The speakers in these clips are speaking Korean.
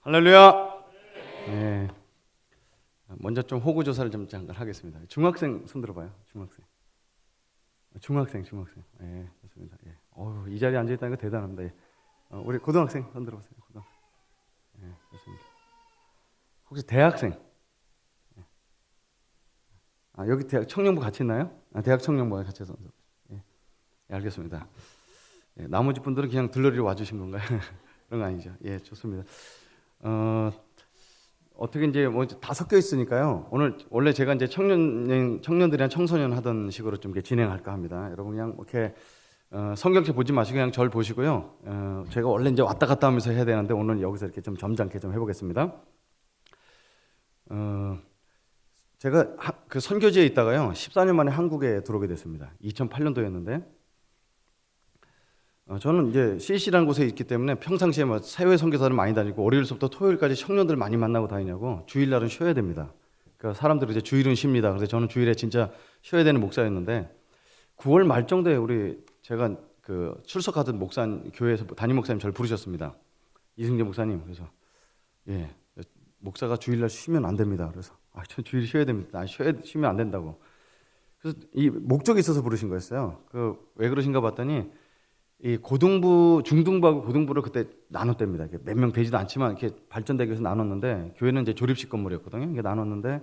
할렐루야. 네. 먼저 좀 호구 조사를 좀 잠깐 하겠습니다. 중학생 손 들어봐요. 중학생. 예, 좋습니다. 예. 이 자리에 앉아 있다는 거 대단합니다. 예. 우리 고등학생 손 들어보세요. 고등학생. 예, 좋습니다. 혹시 대학생? 예. 여기 대학 청년부 같이 있나요? 대학 청년부가 같이 손 들어보세요. 예. 예, 알겠습니다. 예, 나머지 분들은 그냥 들러리로 와주신 건가요? 그런 거 아니죠. 예, 좋습니다. 어떻게 이제 뭐 다 섞여 있으니까요. 오늘 원래 제가 이제 청년들이랑 청소년 하던 식으로 좀 이렇게 진행할까 합니다. 여러분 그냥 이렇게 성경책 보지 마시고 그냥 절 보시고요. 제가 원래 이제 왔다 갔다 하면서 해야 되는데 오늘 여기서 이렇게 좀 점잖게 좀 해보겠습니다. 제가 그 선교지에 있다가요 14년 만에 한국에 들어오게 됐습니다. 2008년도였는데 저는 이제 CC라는 곳에 있기 때문에 평상시에 뭐 사회 선교사를 많이 다니고 월요일부터 토요일까지 청년들 많이 만나고 다니냐고 주일날은 쉬어야 됩니다. 그러니까 사람들이 이제 주일은 쉽니다. 그래서 저는 주일에 진짜 쉬어야 되는 목사였는데 9월 말 정도에 제가 그 출석하던 교회에서 담임 목사님 저를 부르셨습니다. 이승재 목사님. 그래서 예 목사가 주일날 쉬면 안 됩니다. 그래서 저 주일 쉬어야 됩니다. 쉬면 안 된다고. 그래서 이 목적이 있어서 부르신 거였어요. 왜 그러신가 봤더니 이 고등부, 중등부하고 고등부를 그때 나눴답니다. 몇 명 되지도 않지만 이렇게 발전되기 위해서 나눴는데 교회는 이제 조립식 건물이었거든요. 이게 나눴는데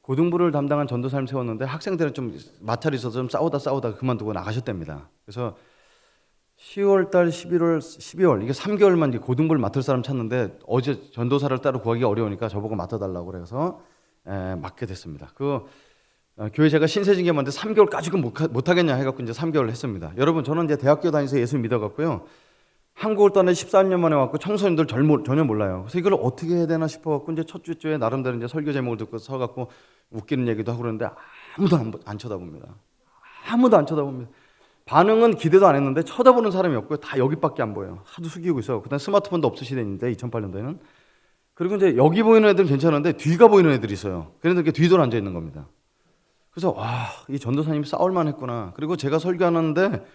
고등부를 담당한 전도사님 세웠는데 학생들은 좀 마찰이 있어서 좀 싸우다 그만두고 나가셨답니다. 그래서 10월달, 11월, 12월 이게 3개월만 이제 고등부를 맡을 사람 찾는데 어제 전도사를 따로 구하기 어려우니까 저보고 맡아달라고 그래서 맡게 됐습니다. 교회 제가 신세진게 만데 3개월까지는 못하겠냐 해갖고 이제 3개월 했습니다. 여러분 저는 이제 대학교 다니면서 예수 믿어갖고요. 한국을 떠나 14년 만에 왔고 청소년들 전혀 몰라요. 그래서 이걸 어떻게 해야 되나 싶어갖고 이제 첫 주에 나름대로 이제 설교 제목을 듣고 서갖고 웃기는 얘기도 하고 그러는데 아무도 안 쳐다봅니다. 아무도 안 쳐다봅니다. 반응은 기대도 안 했는데 쳐다보는 사람이 없고요. 다 여기밖에 안 보여요. 하도 숙이고 있어. 그다음 스마트폰도 없을 시대인데 2008년도에는. 그리고 이제 여기 보이는 애들은 괜찮은데 뒤가 보이는 애들이 있어요. 그래서 이렇게 뒤돌아 앉아 있는 겁니다. 그래서 이 전도사님이 싸울만 했구나. 그리고 제가 설교하는데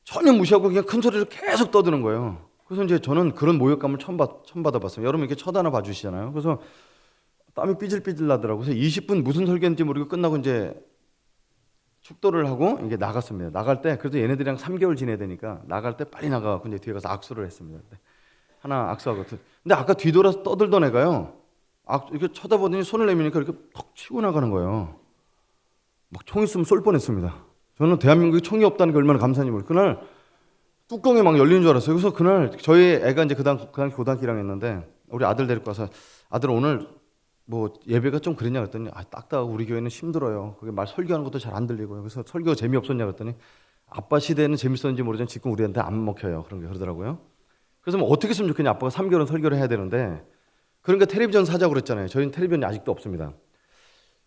전혀 무시하고 그냥 큰 소리로 계속 떠드는 거예요. 그래서 이제 저는 그런 모욕감을 처음 받아봤어요. 여러분 이렇게 쳐다나 봐주시잖아요. 그래서 땀이 삐질삐질 나더라고요. 그래서 20분 무슨 설교인지 모르고 끝나고 이제 축도를 하고 이게 나갔습니다. 나갈 때 그래도 얘네들이랑 3개월 지내야 되니까 나갈 때 빨리 나가고 이제 뒤에 가서 악수를 했습니다. 하나 악수하고 근데 아까 뒤돌아서 떠들던 애가요. 이렇게 쳐다보더니 손을 내미니까 이렇게 턱 치고 나가는 거예요. 막 총 있으면 쏠 뻔했습니다. 저는 대한민국에 총이 없다는 게 얼마나 감사한지 모르겠어요. 그날 뚜껑이 막 열리는 줄 알았어요. 그래서 그날 저희 애가 이제 그 당시 고등학교 1학년이었는데 우리 아들 데리고 가서 아들 오늘 뭐 예배가 좀 그랬냐 그랬더니 딱딱하고 우리 교회는 힘들어요. 그게 말 설교하는 것도 잘 안 들리고요. 그래서 설교가 재미없었냐 그랬더니 아빠 시대에는 재밌었는지 모르지만 지금 우리한테 안 먹혀요. 그런 게 그러더라고요. 그래서 뭐 어떻게 했으면 좋겠냐. 아빠가 3개월은 설교를 해야 되는데 그러니까 텔레비전 사자고 그랬잖아요. 저희는 텔레비전이 아직도 없습니다.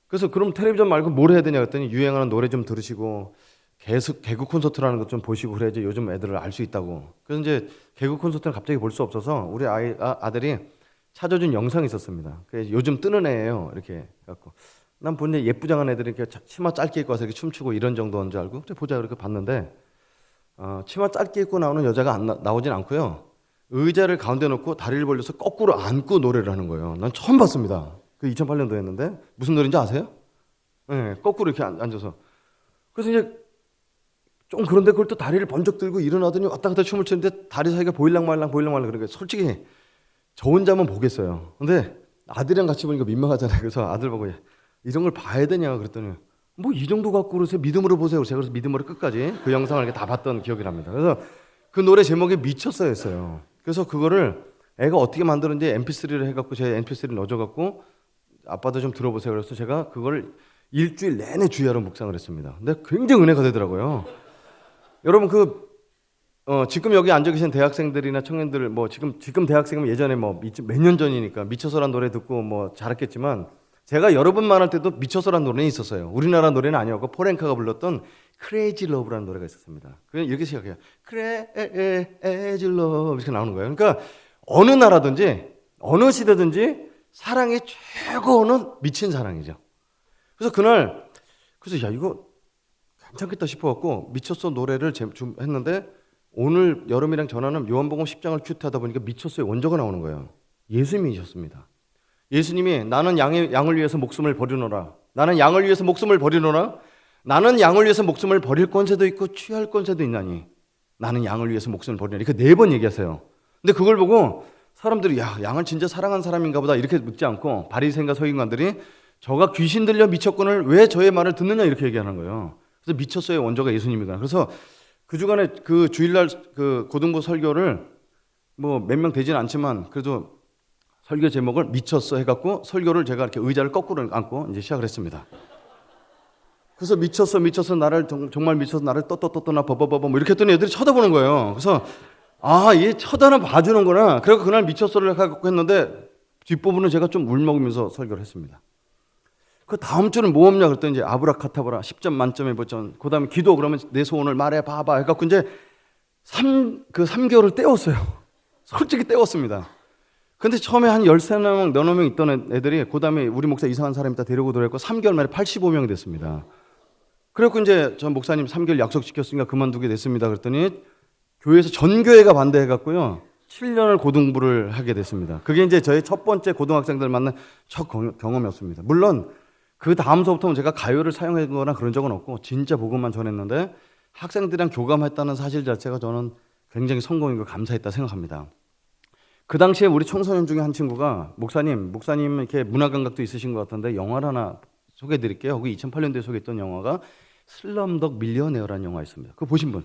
그래서 그럼 텔레비전 말고 뭘 해야 되냐 그랬더니 유행하는 노래 좀 들으시고 계속 개그 콘서트라는 것 좀 보시고 그래야지 요즘 애들을 알 수 있다고. 그래서 이제 개그 콘서트는 갑자기 볼 수 없어서 우리 아들이 찾아준 영상이 있었습니다. 요즘 뜨는 애예요. 이렇게 갖고 난 본래 예쁘장한 애들이 이렇게 치마 짧게 입고 와서 이렇게 춤추고 이런 정도인 줄 알고 그래 보자 이렇게 봤는데 치마 짧게 입고 나오는 여자가 나오진 않고요. 의자를 가운데 놓고 다리를 벌려서 거꾸로 앉고 노래를 하는 거예요. 난 처음 봤습니다. 2008년도였는데 무슨 노래인지 아세요? 네, 거꾸로 이렇게 앉아서. 그래서 이제 좀 그런데 그걸 또 다리를 번쩍 들고 일어나더니 왔다 갔다 춤을 추는데 다리 사이가 보일랑 말랑 그러니까 솔직히 저 혼자만 보겠어요. 근데 아들이랑 같이 보니까 민망하잖아요. 그래서 아들 보고 이런 걸 봐야 되냐 그랬더니 뭐 이 정도 갖고 그러세요? 믿음으로 보세요. 제가 그래서 믿음으로 끝까지 그 영상을 이렇게 다 봤던 기억이 납니다. 그래서 그 노래 제목이 미쳤어요 했어요. 그래서 그거를 애가 어떻게 만드는지 mp3를 해갖고 제 mp3를 넣어줘갖고 아빠도 좀 들어보세요. 그래서 제가 그걸 일주일 내내 주야로 묵상을 했습니다. 근데 굉장히 은혜가 되더라고요. 여러분 지금 여기 앉아 계신 대학생들이나 청년들 뭐 지금 대학생은 예전에 뭐 몇 년 전이니까 미쳐서란 노래 듣고 뭐 잘했겠지만 제가 여러분 만날 때도 미쳐서란 노래는 있었어요. 우리나라 노래는 아니었고 포렌카가 불렀던 크레이지 러브라는 노래가 있었습니다. 그냥 이렇게 시작해요. 크레이지 러브 이렇게 나오는 거예요. 그러니까 어느 나라든지 어느 시대든지 사랑의 최고는 미친 사랑이죠. 그래서 그날 야 이거 괜찮겠다 싶어갖고 미쳤어 노래를 했는데 오늘 여름이랑 전화는 요한복음 10장을 큐트하다 보니까 미쳤어의 원조가 나오는 거예요. 예수님이셨습니다. 예수님이 나는 양을 위해서 목숨을 버리노라. 나는 양을 위해서 목숨을 버리노라. 나는 양을 위해서 목숨을 버릴 권세도 있고 취할 권세도 있나니 나는 양을 위해서 목숨을 버리노라. 이렇게 4번 얘기하세요. 근데 그걸 보고 사람들이 야, 양을 진짜 사랑한 사람인가 보다 이렇게 묻지 않고 바리새인과 서기관들이 저가 귀신 들려 미쳤거늘 왜 저의 말을 듣느냐 이렇게 얘기하는 거예요. 그래서 미쳤어의 원조가 예수님이구나. 그래서 그 주간에 그 주일날 그 고등부 설교를 뭐 몇 명 되지는 않지만 그래도 설교 제목을 미쳤어 해갖고 설교를 제가 이렇게 의자를 거꾸로 앉고 이제 시작을 했습니다. 그래서 미쳤어 나를 정말 미쳐서 나를 떠나 버버버버 뭐 이렇게 했더니 애들이 쳐다보는 거예요. 그래서 아, 얘 쳐다는 봐주는구나. 그래서 그날 미쳤어를 해갖고 했는데 뒷부분은 제가 좀 울먹으면서 설교를 했습니다. 그 다음 주는 뭐 없냐 그랬더니 이제 아브라카타브라 10점 만점에 보전. 그 다음에 기도 그러면 내 소원을 말해 봐봐 해갖고 이제 3개월을 때웠어요. 솔직히 때웠습니다. 근데 처음에 한 13명, 너너 명 있던 애들이 그 다음에 우리 목사 이상한 사람 있다 데리고 들어왔고 3개월 만에 85명이 됐습니다. 그래갖고 이제 전 목사님 3개월 약속시켰으니까 그만두게 됐습니다. 그랬더니 교회에서 전교회가 반대해갖고요 7년을 고등부를 하게 됐습니다. 그게 이제 저의 첫 번째 고등학생들 만난 첫 경험이었습니다. 물론 그 다음서부터는 제가 가요를 사용하거나 그런 적은 없고 진짜 복음만 전했는데 학생들이랑 교감했다는 사실 자체가 저는 굉장히 성공인 걸 감사했다 생각합니다. 그 당시에 우리 청소년 중에 한 친구가 목사님 이렇게 문화 감각도 있으신 것 같은데 영화를 하나 소개해 드릴게요. 거기 2008년도에 소개했던 영화가 슬럼독 밀리어네어라는 영화 있습니다. 그거 보신 분?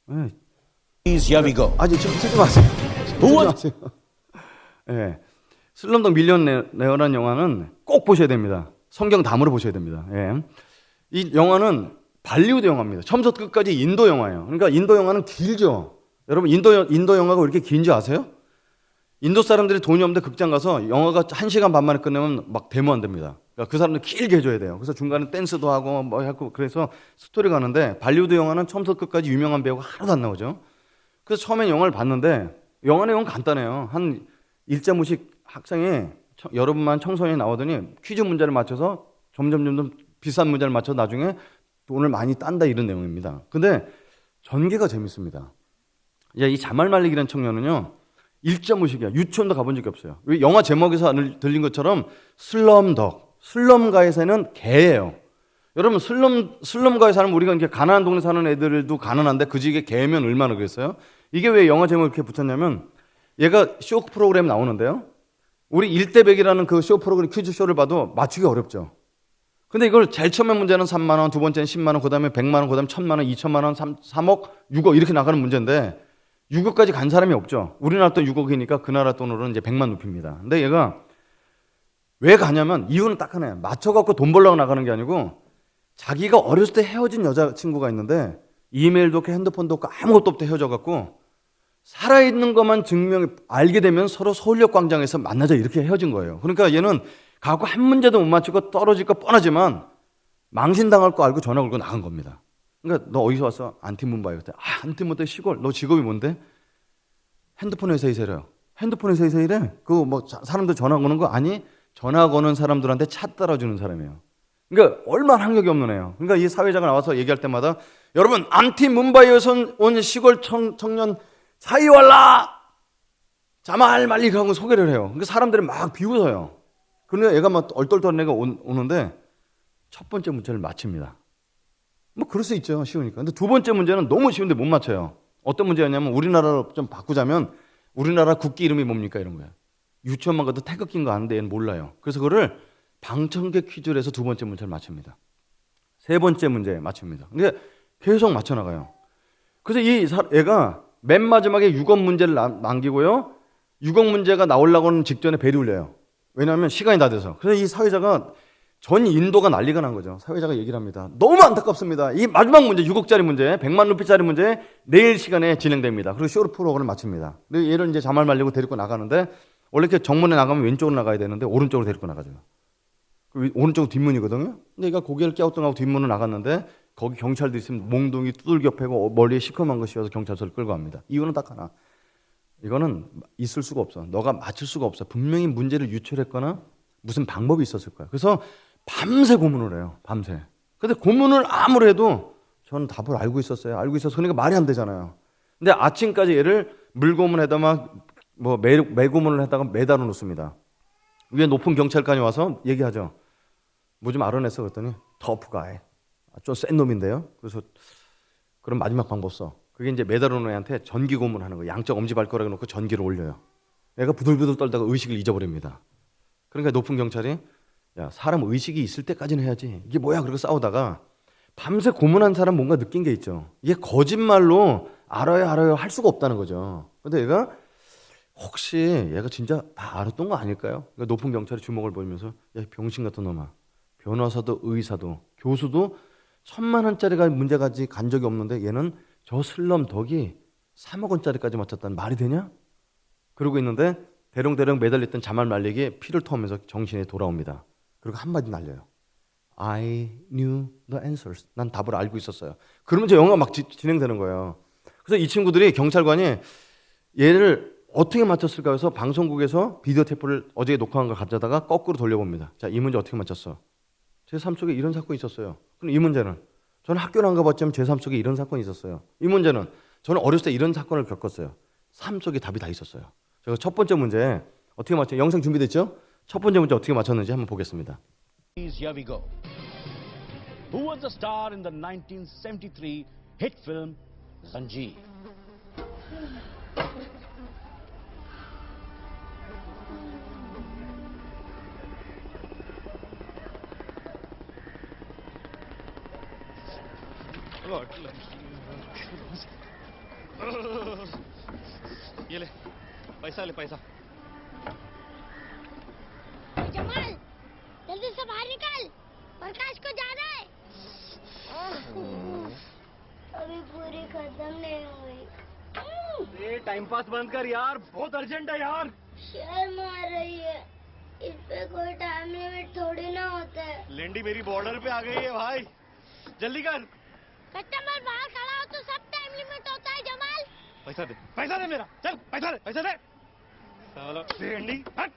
네. 아직 지금 쓰지 마세요. 쓰지 마세요. 네. 슬럼독 밀리어네어라는 영화는 꼭 보셔야 됩니다. 성경 담으로 보셔야 됩니다. 예. 이 영화는 발리우드 영화입니다. 처음부터 끝까지 인도 영화예요. 그러니까 인도 영화는 길죠. 여러분 인도 영화가 왜 이렇게 긴지 아세요? 인도 사람들이 돈이 없는데 극장 가서 영화가 1시간 반 만에 끝내면 막 데모 안 됩니다. 그러니까 그 사람들 길게 해줘야 돼요. 그래서 중간에 댄스도 하고 뭐 하고 그래서 스토리가 가는데 발리우드 영화는 처음부터 끝까지 유명한 배우가 하나도 안 나오죠. 그래서 처음에 영화를 봤는데 영화 내용은 간단해요. 한 일자무식 학생이 여러분만 청소년이 나오더니 퀴즈 문제를 맞춰서 점점 비싼 문제를 맞춰서 나중에 돈을 많이 딴다 이런 내용입니다. 근데 전개가 재밌습니다. 이 자말 말릭이라는 청년은요 일자무식이야. 유치원도 가본 적이 없어요. 영화 제목에서 들린 것처럼 슬럼가에 사는 개예요. 여러분 슬럼가에 사는 우리가 이렇게 가난한 동네 사는 애들도 가난한데 그 집에 개면 얼마나 그랬어요? 이게 왜 영화 제목을 이렇게 붙였냐면 얘가 쇼 프로그램 나오는데요. 우리 1대100이라는 그 쇼 프로그램 퀴즈 쇼를 봐도 맞추기 어렵죠. 근데 이걸 제일 처음에 문제는 3만 원, 두 번째는 10만 원, 그다음에 100만 원, 그다음에 1000만 원, 2천만 원, 3억, 6억 이렇게 나가는 문제인데 6억까지 간 사람이 없죠. 우리나라 돈 6억이니까 그 나라 돈으로는 이제 100만 높입니다. 근데 얘가 왜 가냐면 이유는 딱 하나예요. 맞춰갖고 돈 벌려고 나가는 게 아니고 자기가 어렸을 때 헤어진 여자친구가 있는데 이메일도 없고 핸드폰도 없고 아무것도 없대 헤어져갖고 살아있는 것만 알게 되면 서로 서울역 광장에서 만나자 이렇게 헤어진 거예요. 그러니까 얘는 가고 한 문제도 못 맞추고 떨어질 거 뻔하지만 망신당할 거 알고 전화 걸고 나간 겁니다. 그러니까 너 어디서 왔어? 안티문바이. 그때 안티문바이 시골. 너 직업이 뭔데? 핸드폰 회사에서 일해요. 핸드폰 회사에서 일해? 그거 뭐 사람들 전화 거는 거 아니? 전화 거는 사람들한테 차 따라주는 사람이에요. 그러니까 얼마나 학력이 없는 애예요. 그러니까 이 사회자가 나와서 얘기할 때마다 여러분 안티문바이에서 온 시골 청년 사이왈라 자말 말릭하고 소개를 해요. 그러니까 사람들이 막 비웃어요. 그러니까 얘가 막 얼떨떨한 애가 오는데 첫 번째 문제를 맞춥니다. 뭐 그럴 수 있죠. 쉬우니까. 근데 두 번째 문제는 너무 쉬운데 못 맞춰요. 어떤 문제였냐면 우리나라로 좀 바꾸자면 우리나라 국기 이름이 뭡니까 이런 거예요. 유치원만 가도 태극기인 거 아는데 얘는 몰라요. 그래서 그거를 방청객 퀴즈를 해서 두 번째 문제를 맞춥니다. 세 번째 문제 맞춥니다. 근데 계속 맞춰나가요. 그래서 이 애가 맨 마지막에 6억 문제를 남기고요. 6억 문제가 나오려고 하는 직전에 배를 울려요. 왜냐하면 시간이 다 돼서. 그래서 이 사회자가 전 인도가 난리가 난 거죠. 사회자가 얘기를 합니다. 너무 안타깝습니다. 이 마지막 문제 6억짜리 문제 100만 루피짜리 문제 내일 시간에 진행됩니다. 그리고 쇼 프로그램을 마칩니다. 그리고 얘를 이제 자말 말리고 데리고 나가는데 원래 이렇게 정문에 나가면 왼쪽으로 나가야 되는데 오른쪽으로 데리고 나가죠. 오른쪽은 뒷문이거든요. 근데 얘가 고개를 깨우뚱하고 뒷문으로 나갔는데 거기 경찰도 있으면 몽둥이 두들겨 패고 머리에 시커먼 거 씌워서 경찰서를 끌고 갑니다. 이유는 딱 하나. 이거는 있을 수가 없어. 너가 맞출 수가 없어. 분명히 문제를 유출했거나 무슨 방법이 있었을 거야. 그래서 밤새 고문을 해요. 밤새. 근데 고문을 아무리 해도 저는 답을 알고 있었어요. 알고 있어서 그러니까 말이 안 되잖아요. 근데 아침까지 얘를 물고문에다 막 뭐 매고문을 했다가 매달아 놓습니다. 위에 높은 경찰관이 와서 얘기하죠. 뭐 좀 알아냈어 그랬더니 터프가이, 좀 센 놈인데요. 그래서 그럼 마지막 방법 써. 그게 이제 매달아 놓은 애한테 전기 고문하는 거예요. 양쪽 엄지발가락에 놓고 전기를 올려요. 애가 부들부들 떨다가 의식을 잊어버립니다. 그러니까 높은 경찰이 야, 사람 의식이 있을 때까지는 해야지. 이게 뭐야? 그러고 싸우다가 밤새 고문한 사람 뭔가 느낀 게 있죠. 이게 거짓말로 알아요 할 수가 없다는 거죠. 근데 얘가 혹시 얘가 진짜 다 알았던 거 아닐까요? 그러니까 높은 경찰이 주먹을 벌면서 야, 병신 같은 놈아. 변호사도 의사도 교수도 1,000만 원짜리가 문제까지 간 적이 없는데 얘는 저 슬럼 덕이 3억 원짜리까지 맞췄다는 말이 되냐? 그러고 있는데 대롱대롱 매달렸던 자말 말리기에 피를 토하면서 정신이 돌아옵니다. 그리고 한마디 날려요. I knew the answers. 난 답을 알고 있었어요. 그러면서 영화가 막 진행되는 거예요. 그래서 이 친구들이 경찰관이 얘를 어떻게 맞췄을까 해서 방송국에서 비디오 테이프를 어제 녹화한 걸 가져다가 거꾸로 돌려봅니다. 자, 이 문제 어떻게 맞췄어? 제 삶 속에 이런 사건이 있었어요. 그럼 이 문제는 저는 학교를 안 가봤지만 제 삶 속에 이런 사건이 있었어요. 이 문제는 저는 어렸을 때 이런 사건을 겪었어요. 삶 속에 답이 다 있었어요. 제가 첫 번째 문제 어떻게 맞췄죠? 영상 준비됐죠? 첫 번째 문제 어떻게 맞췄는지 한번 보겠습니다. Here we go. Who was the star in the 1973 hit film Zanjeer? ये ले पैसा ले पैसा जमाल जल्दी से बाहर निकल प्रकाश को जाना है अभी पूरी खत्म नहीं हुई ये टाइम पास बंद कर यार बहुत अर्जेंट है यार शर्म आ रही है इस पे कोई टाइम लिमिट थोड़ी ना होता है लेंडी मेरी बॉर्डर पे आ गई है भाई जल्दी कर कस्टमर बाहर खड़ा हो तो सब टाइम लिमिट होता है जमाल पैसा दे मेरा चल पैसा दे साला लेंडी हट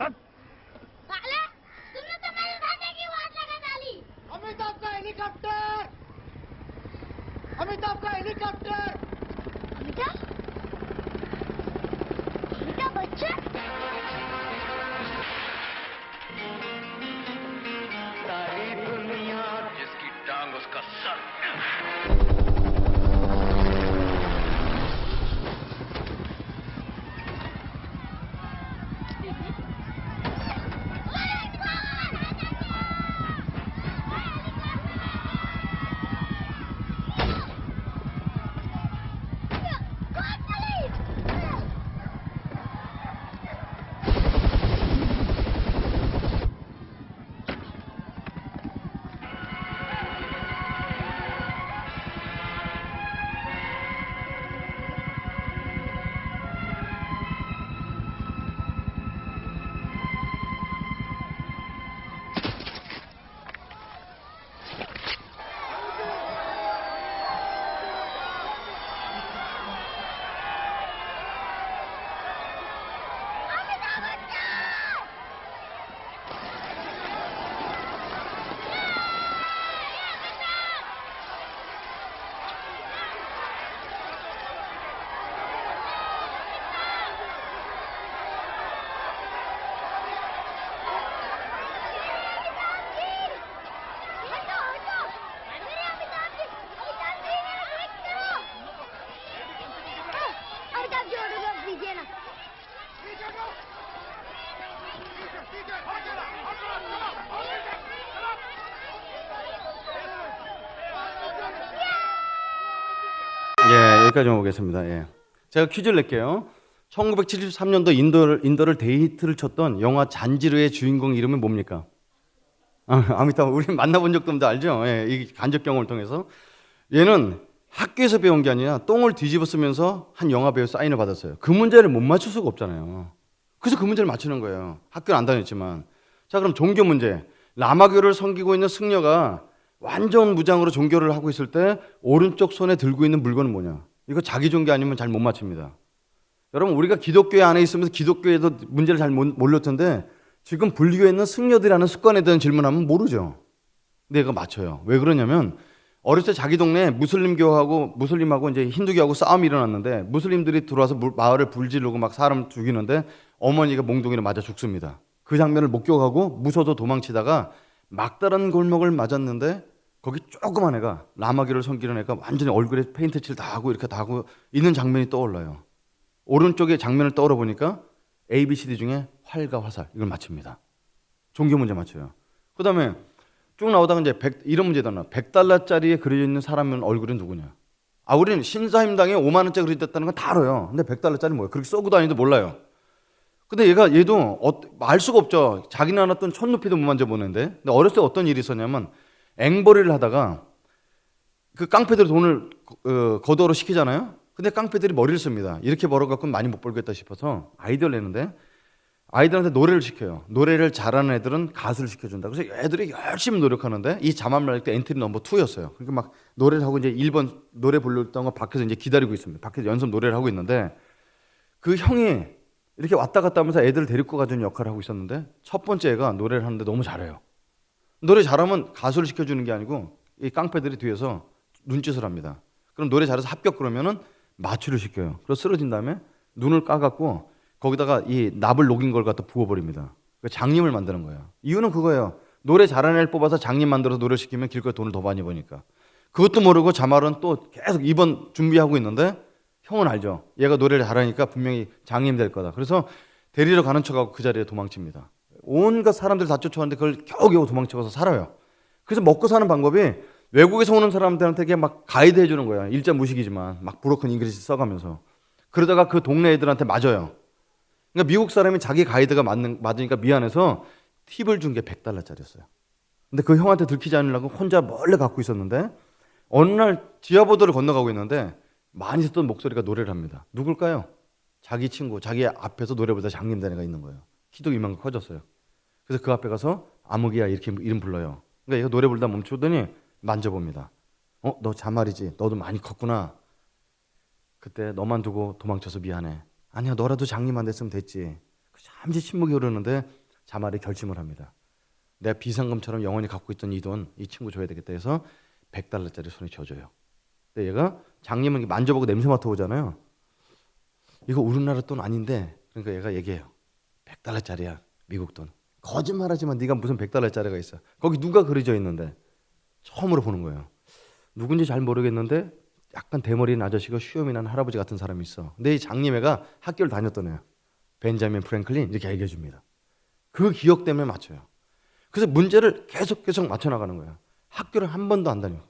हट साले तुमने तो मेरे भागे की आवाज लगा डाली अमिताभ का हेलीकॉप्टर अमिताभ अमिताभ अमिताभ बच्चन सारी दुनिया जिसकी टांग उसका सर 예, 여기까지 오겠습니다. 예. 제가 퀴즈를 낼게요. 1973년도 인도를 데이트를 쳤던 영화 잔지르의 주인공 이름은 뭡니까? 아미타브, 우리 만나본 적도 없는데 알죠? 예, 이 간접 경험을 통해서. 얘는 학교에서 배운 게 아니라 똥을 뒤집어 쓰면서 한 영화 배우 사인을 받았어요. 그 문제를 못 맞출 수가 없잖아요. 그래서 그 문제를 맞추는 거예요. 학교는 안 다녔지만. 자, 그럼 종교 문제. 라마교를 섬기고 있는 승려가 완전 무장으로 종교를 하고 있을 때 오른쪽 손에 들고 있는 물건은 뭐냐? 이거 자기 종교 아니면 잘 못 맞춥니다. 여러분, 우리가 기독교회 안에 있으면서 기독교에도 문제를 잘 모를 텐데 지금 불교에 있는 승려들이 하는 습관에 대한 질문하면 모르죠. 근데 얘가 맞춰요. 왜 그러냐면 어렸을 때 자기 동네에 무슬림하고 이제 힌두교하고 싸움이 일어났는데 무슬림들이 들어와서 마을을 불지르고 막 사람 죽이는데 어머니가 몽둥이를 맞아 죽습니다. 그 장면을 목격하고 무서워서 도망치다가 막다른 골목을 맞았는데 거기 조그만 애가 라마교를 섬기는 애가 완전히 얼굴에 페인트 칠 다 하고 이렇게 다 하고 있는 장면이 떠올라요. 오른쪽에 장면을 떠올려 보니까 ABCD 중에 활과 화살 이걸 맞춥니다. 종교 문제 맞춰요. 그다음에 쭉 나오다가 이제 이런 문제도 나와. $100짜리에 그려져 있는 사람 얼굴은 누구냐? 우리는 신사임당에 5만 원짜리 그려졌다는 건 다 알아요. 근데 $100짜리 뭐예요? 그렇게 써고 다니도 몰라요. 근데 얘도 알 수가 없죠. 자기는 알았던 천루피도 못 만져보는데. 근데 어렸을 때 어떤 일이 있었냐면 앵벌이를 하다가 그 깡패들이 돈을 거두어로 시키잖아요. 근데 깡패들이 머리를 씁니다. 이렇게 벌어갖고는 많이 못 벌겠다 싶어서 아이디어를 내는데 아이들한테 노래를 시켜요. 노래를 잘하는 애들은 가수를 시켜준다. 그래서 애들이 열심히 노력하는데 이 자만말 때 엔트리 넘버 2였어요. 그러니까 막 노래를 하고 이제 1번 노래 불렀던 거 밖에서 이제 기다리고 있습니다. 밖에서 연습 노래를 하고 있는데 그 형이 이렇게 왔다 갔다 하면서 애들을 데리고 가주는 역할을 하고 있었는데 첫 번째 애가 노래를 하는데 너무 잘해요. 노래 잘하면 가수를 시켜주는 게 아니고 이 깡패들이 뒤에서 눈짓을 합니다. 그럼 노래 잘해서 합격 그러면은 마취를 시켜요. 그래서 쓰러진 다음에 눈을 까갖고 거기다가 이 납을 녹인 걸 갖다 부어버립니다. 장님을 만드는 거예요. 이유는 그거예요. 노래 잘하는 애를 뽑아서 장님 만들어서 노래 시키면 길거리 돈을 더 많이 버니까. 그것도 모르고 자말은 또 계속 2번 준비하고 있는데 형은 알죠. 얘가 노래를 잘하니까 분명히 장님 될 거다. 그래서 데리러 가는 척하고 그 자리에 도망칩니다. 온갖 사람들 다 쫓아왔는데 그걸 겨우겨우 도망쳐서 살아요. 그래서 먹고 사는 방법이 외국에서 오는 사람들한테 이렇게 막 가이드 해주는 거예요. 일자 무식이지만 막 브로큰 잉글리시 써가면서. 그러다가 그 동네 애들한테 맞아요. 그러니까 미국 사람이 자기 가이드가 맞으니까 미안해서 팁을 준 게 $100짜리였어요. 근데 그 형한테 들키지 않으려고 혼자 몰래 갖고 있었는데 어느 날 지하보도를 건너가고 있는데 많이 듣던 목소리가 노래를 합니다. 누굴까요? 자기 친구, 자기 앞에서 노래 부르다 장님 된 애가 있는 거예요. 키도 이만큼 커졌어요. 그래서 그 앞에 가서 아무기야 이렇게 이름 불러요. 그러니까 얘가 노래 부르다 멈추더니 만져봅니다. 너 자말이지? 너도 많이 컸구나. 그때 너만 두고 도망쳐서 미안해. 아니야, 너라도 장님 안 됐으면 됐지. 잠시 침묵이 흐르는데 자말이 결심을 합니다. 내가 비상금처럼 영원히 갖고 있던 이 돈, 이 친구 줘야 되겠다 해서 $100짜리 손에 쥐어줘요. 근데 얘가 장님은 만져보고 냄새 맡아보잖아요. 이거 우리나라 돈 아닌데, 그러니까 얘가 얘기해요. $100짜리야, 미국 돈. 거짓말하지만 네가 무슨 $100짜리가 있어. 거기 누가 그려져 있는데 처음으로 보는 거예요. 누군지 잘 모르겠는데 약간 대머리인 아저씨가 수염이 난 할아버지 같은 사람이 있어. 근데 이 장님애가 학교를 다녔던 애야. 벤자민 프랭클린 이렇게 얘기해 줍니다. 그 기억 때문에 맞춰요. 그래서 문제를 계속 맞춰나가는 거예요. 학교를 한 번도 안 다니고.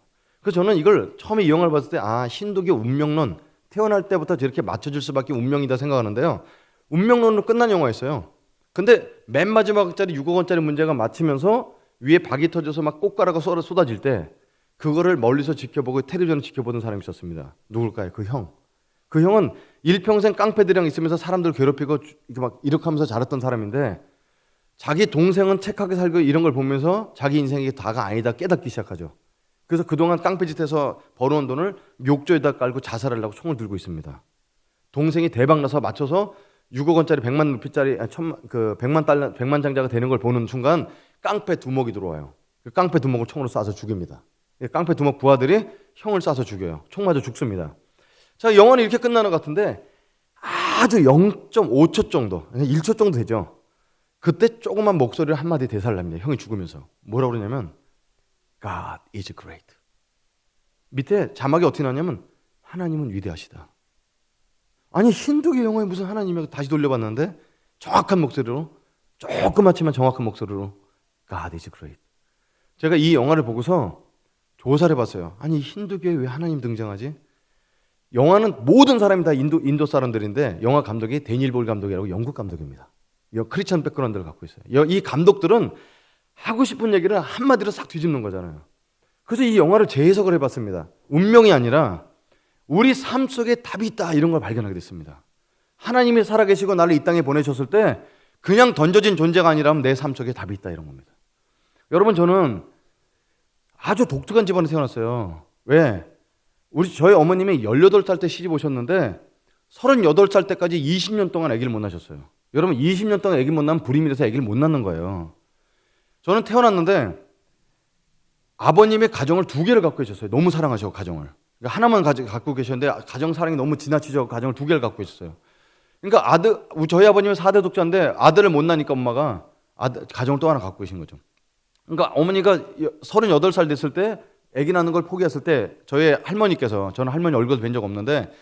그래서 저는 이걸 처음에 이 영화를 봤을 때 힌두교 운명론 태어날 때부터 저렇게 맞춰줄 수밖에 운명이다 생각하는데요. 운명론으로 끝난 영화였어요. 근데 맨 마지막짜리 6억 원짜리 문제가 맞히면서 위에 박이 터져서 막 꽃가루가 쏟아질 때 그거를 멀리서 지켜보고 텔레비전을 지켜보던 사람이 있었습니다. 누굴까요? 그 형. 그 형은 일평생 깡패들이랑 있으면서 사람들 괴롭히고 이렇게 하면서 자랐던 사람인데 자기 동생은 착하게 살고 이런 걸 보면서 자기 인생이 다가 아니다 깨닫기 시작하죠. 그래서 그동안 깡패짓해서 벌어온 돈을 욕조에다 깔고 자살을 하려고 총을 들고 있습니다. 동생이 대박 나서 맞춰서 6억 원짜리 100만 루피짜리 100만 장자가 되는 걸 보는 순간 깡패 두목이 들어와요. 그 깡패 두목을 총으로 쏴서 죽입니다. 깡패 두목 부하들이 형을 쏴서 죽여요. 총 맞아 죽습니다. 자, 영화는 이렇게 끝나는 것 같은데 아주 0.5초 정도, 1초 정도 되죠. 그때 조그만 목소리를 한마디 대사를 합니다. 형이 죽으면서. 뭐라고 그러냐면 God is great. 밑에 자막이 어떻게 나냐면 하나님은 위대하시다. 아니 힌두교 영화에 무슨 하나님이 다시 돌려봤는데 정확한 목소리로 조그맣지만 정확한 목소리로 God is great. 제가 이 영화를 보고서 조사를 해봤어요. 아니 힌두교에 왜 하나님 등장하지? 영화는 모든 사람이 다 인도 사람들인데 영화 감독이 데니엘 볼 감독이라고 영국 감독입니다. 크리스천 백그라운드를 갖고 있어요. 이 감독들은 하고 싶은 얘기를 한마디로 싹 뒤집는 거잖아요. 그래서 이 영화를 재해석을 해봤습니다. 운명이 아니라 우리 삶 속에 답이 있다 이런 걸 발견하게 됐습니다. 하나님이 살아계시고 나를 이 땅에 보내셨을 때 그냥 던져진 존재가 아니라면 내 삶 속에 답이 있다 이런 겁니다. 여러분 저는 아주 독특한 집안에 태어났어요. 왜? 저희 어머님이 18살 때 시집 오셨는데 38살 때까지 20년 동안 아기를 못 낳으셨어요. 여러분 20년 동안 아기 못 낳으면 불임이라서 아기를 못 낳는 거예요. 저는 태어났는데 아버님의 가정을 두 개를 갖고 계셨어요. 너무 사랑하셔 가정을. 그러니까 하나만 갖고 계셨는데 가정 사랑이 너무 지나치죠. 가정을 두 개를 갖고 있었어요. 그러니까 저희 아버님은 4대 독자인데 아들을 못 낳으니까 엄마가 가정을 또 하나 갖고 계신 거죠. 그러니까 어머니가 38살 됐을 때 아기 낳는 걸 포기했을 때 저희 할머니께서, 저는 할머니 얼굴 뵌 적 없는데,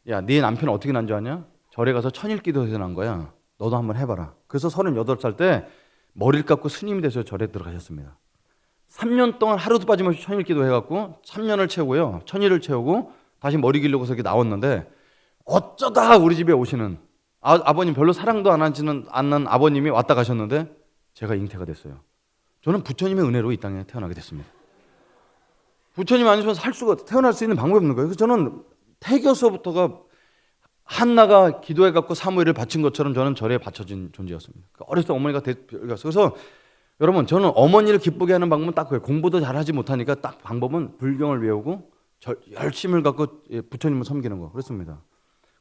야, 네 남편 어떻게 난 줄 아냐? 절에 가서 천일기도해서 난 거야. 너도 한번 해봐라. 그래서 38살 때 머리를 깎고 스님이 돼서 절에 들어가셨습니다. 3년 동안 하루도 빠짐없이 천일기도 해갖고 3년을 채우고요. 천일을 채우고 다시 머리 기르고서 이렇게 나왔는데, 어쩌다 우리 집에 오시는 아버님, 별로 사랑도 안 하지는 않는 아버님이 왔다 가셨는데 제가 잉태가 됐어요. 저는 부처님의 은혜로 이 땅에 태어나게 됐습니다. 부처님 아니시면 태어날 수 있는 방법이 없는 거예요. 그래서 저는 태교서부터가 한나가 기도해갖고 사무엘을 바친 것처럼 저는 절에 바쳐진 존재였습니다. 어렸을 때 어머니가 그래서 여러분, 저는 어머니를 기쁘게 하는 방법은 딱 그거예요. 공부도 잘하지 못하니까 딱 방법은 불경을 외우고 열심을 갖고 부처님을 섬기는 거. 그렇습니다.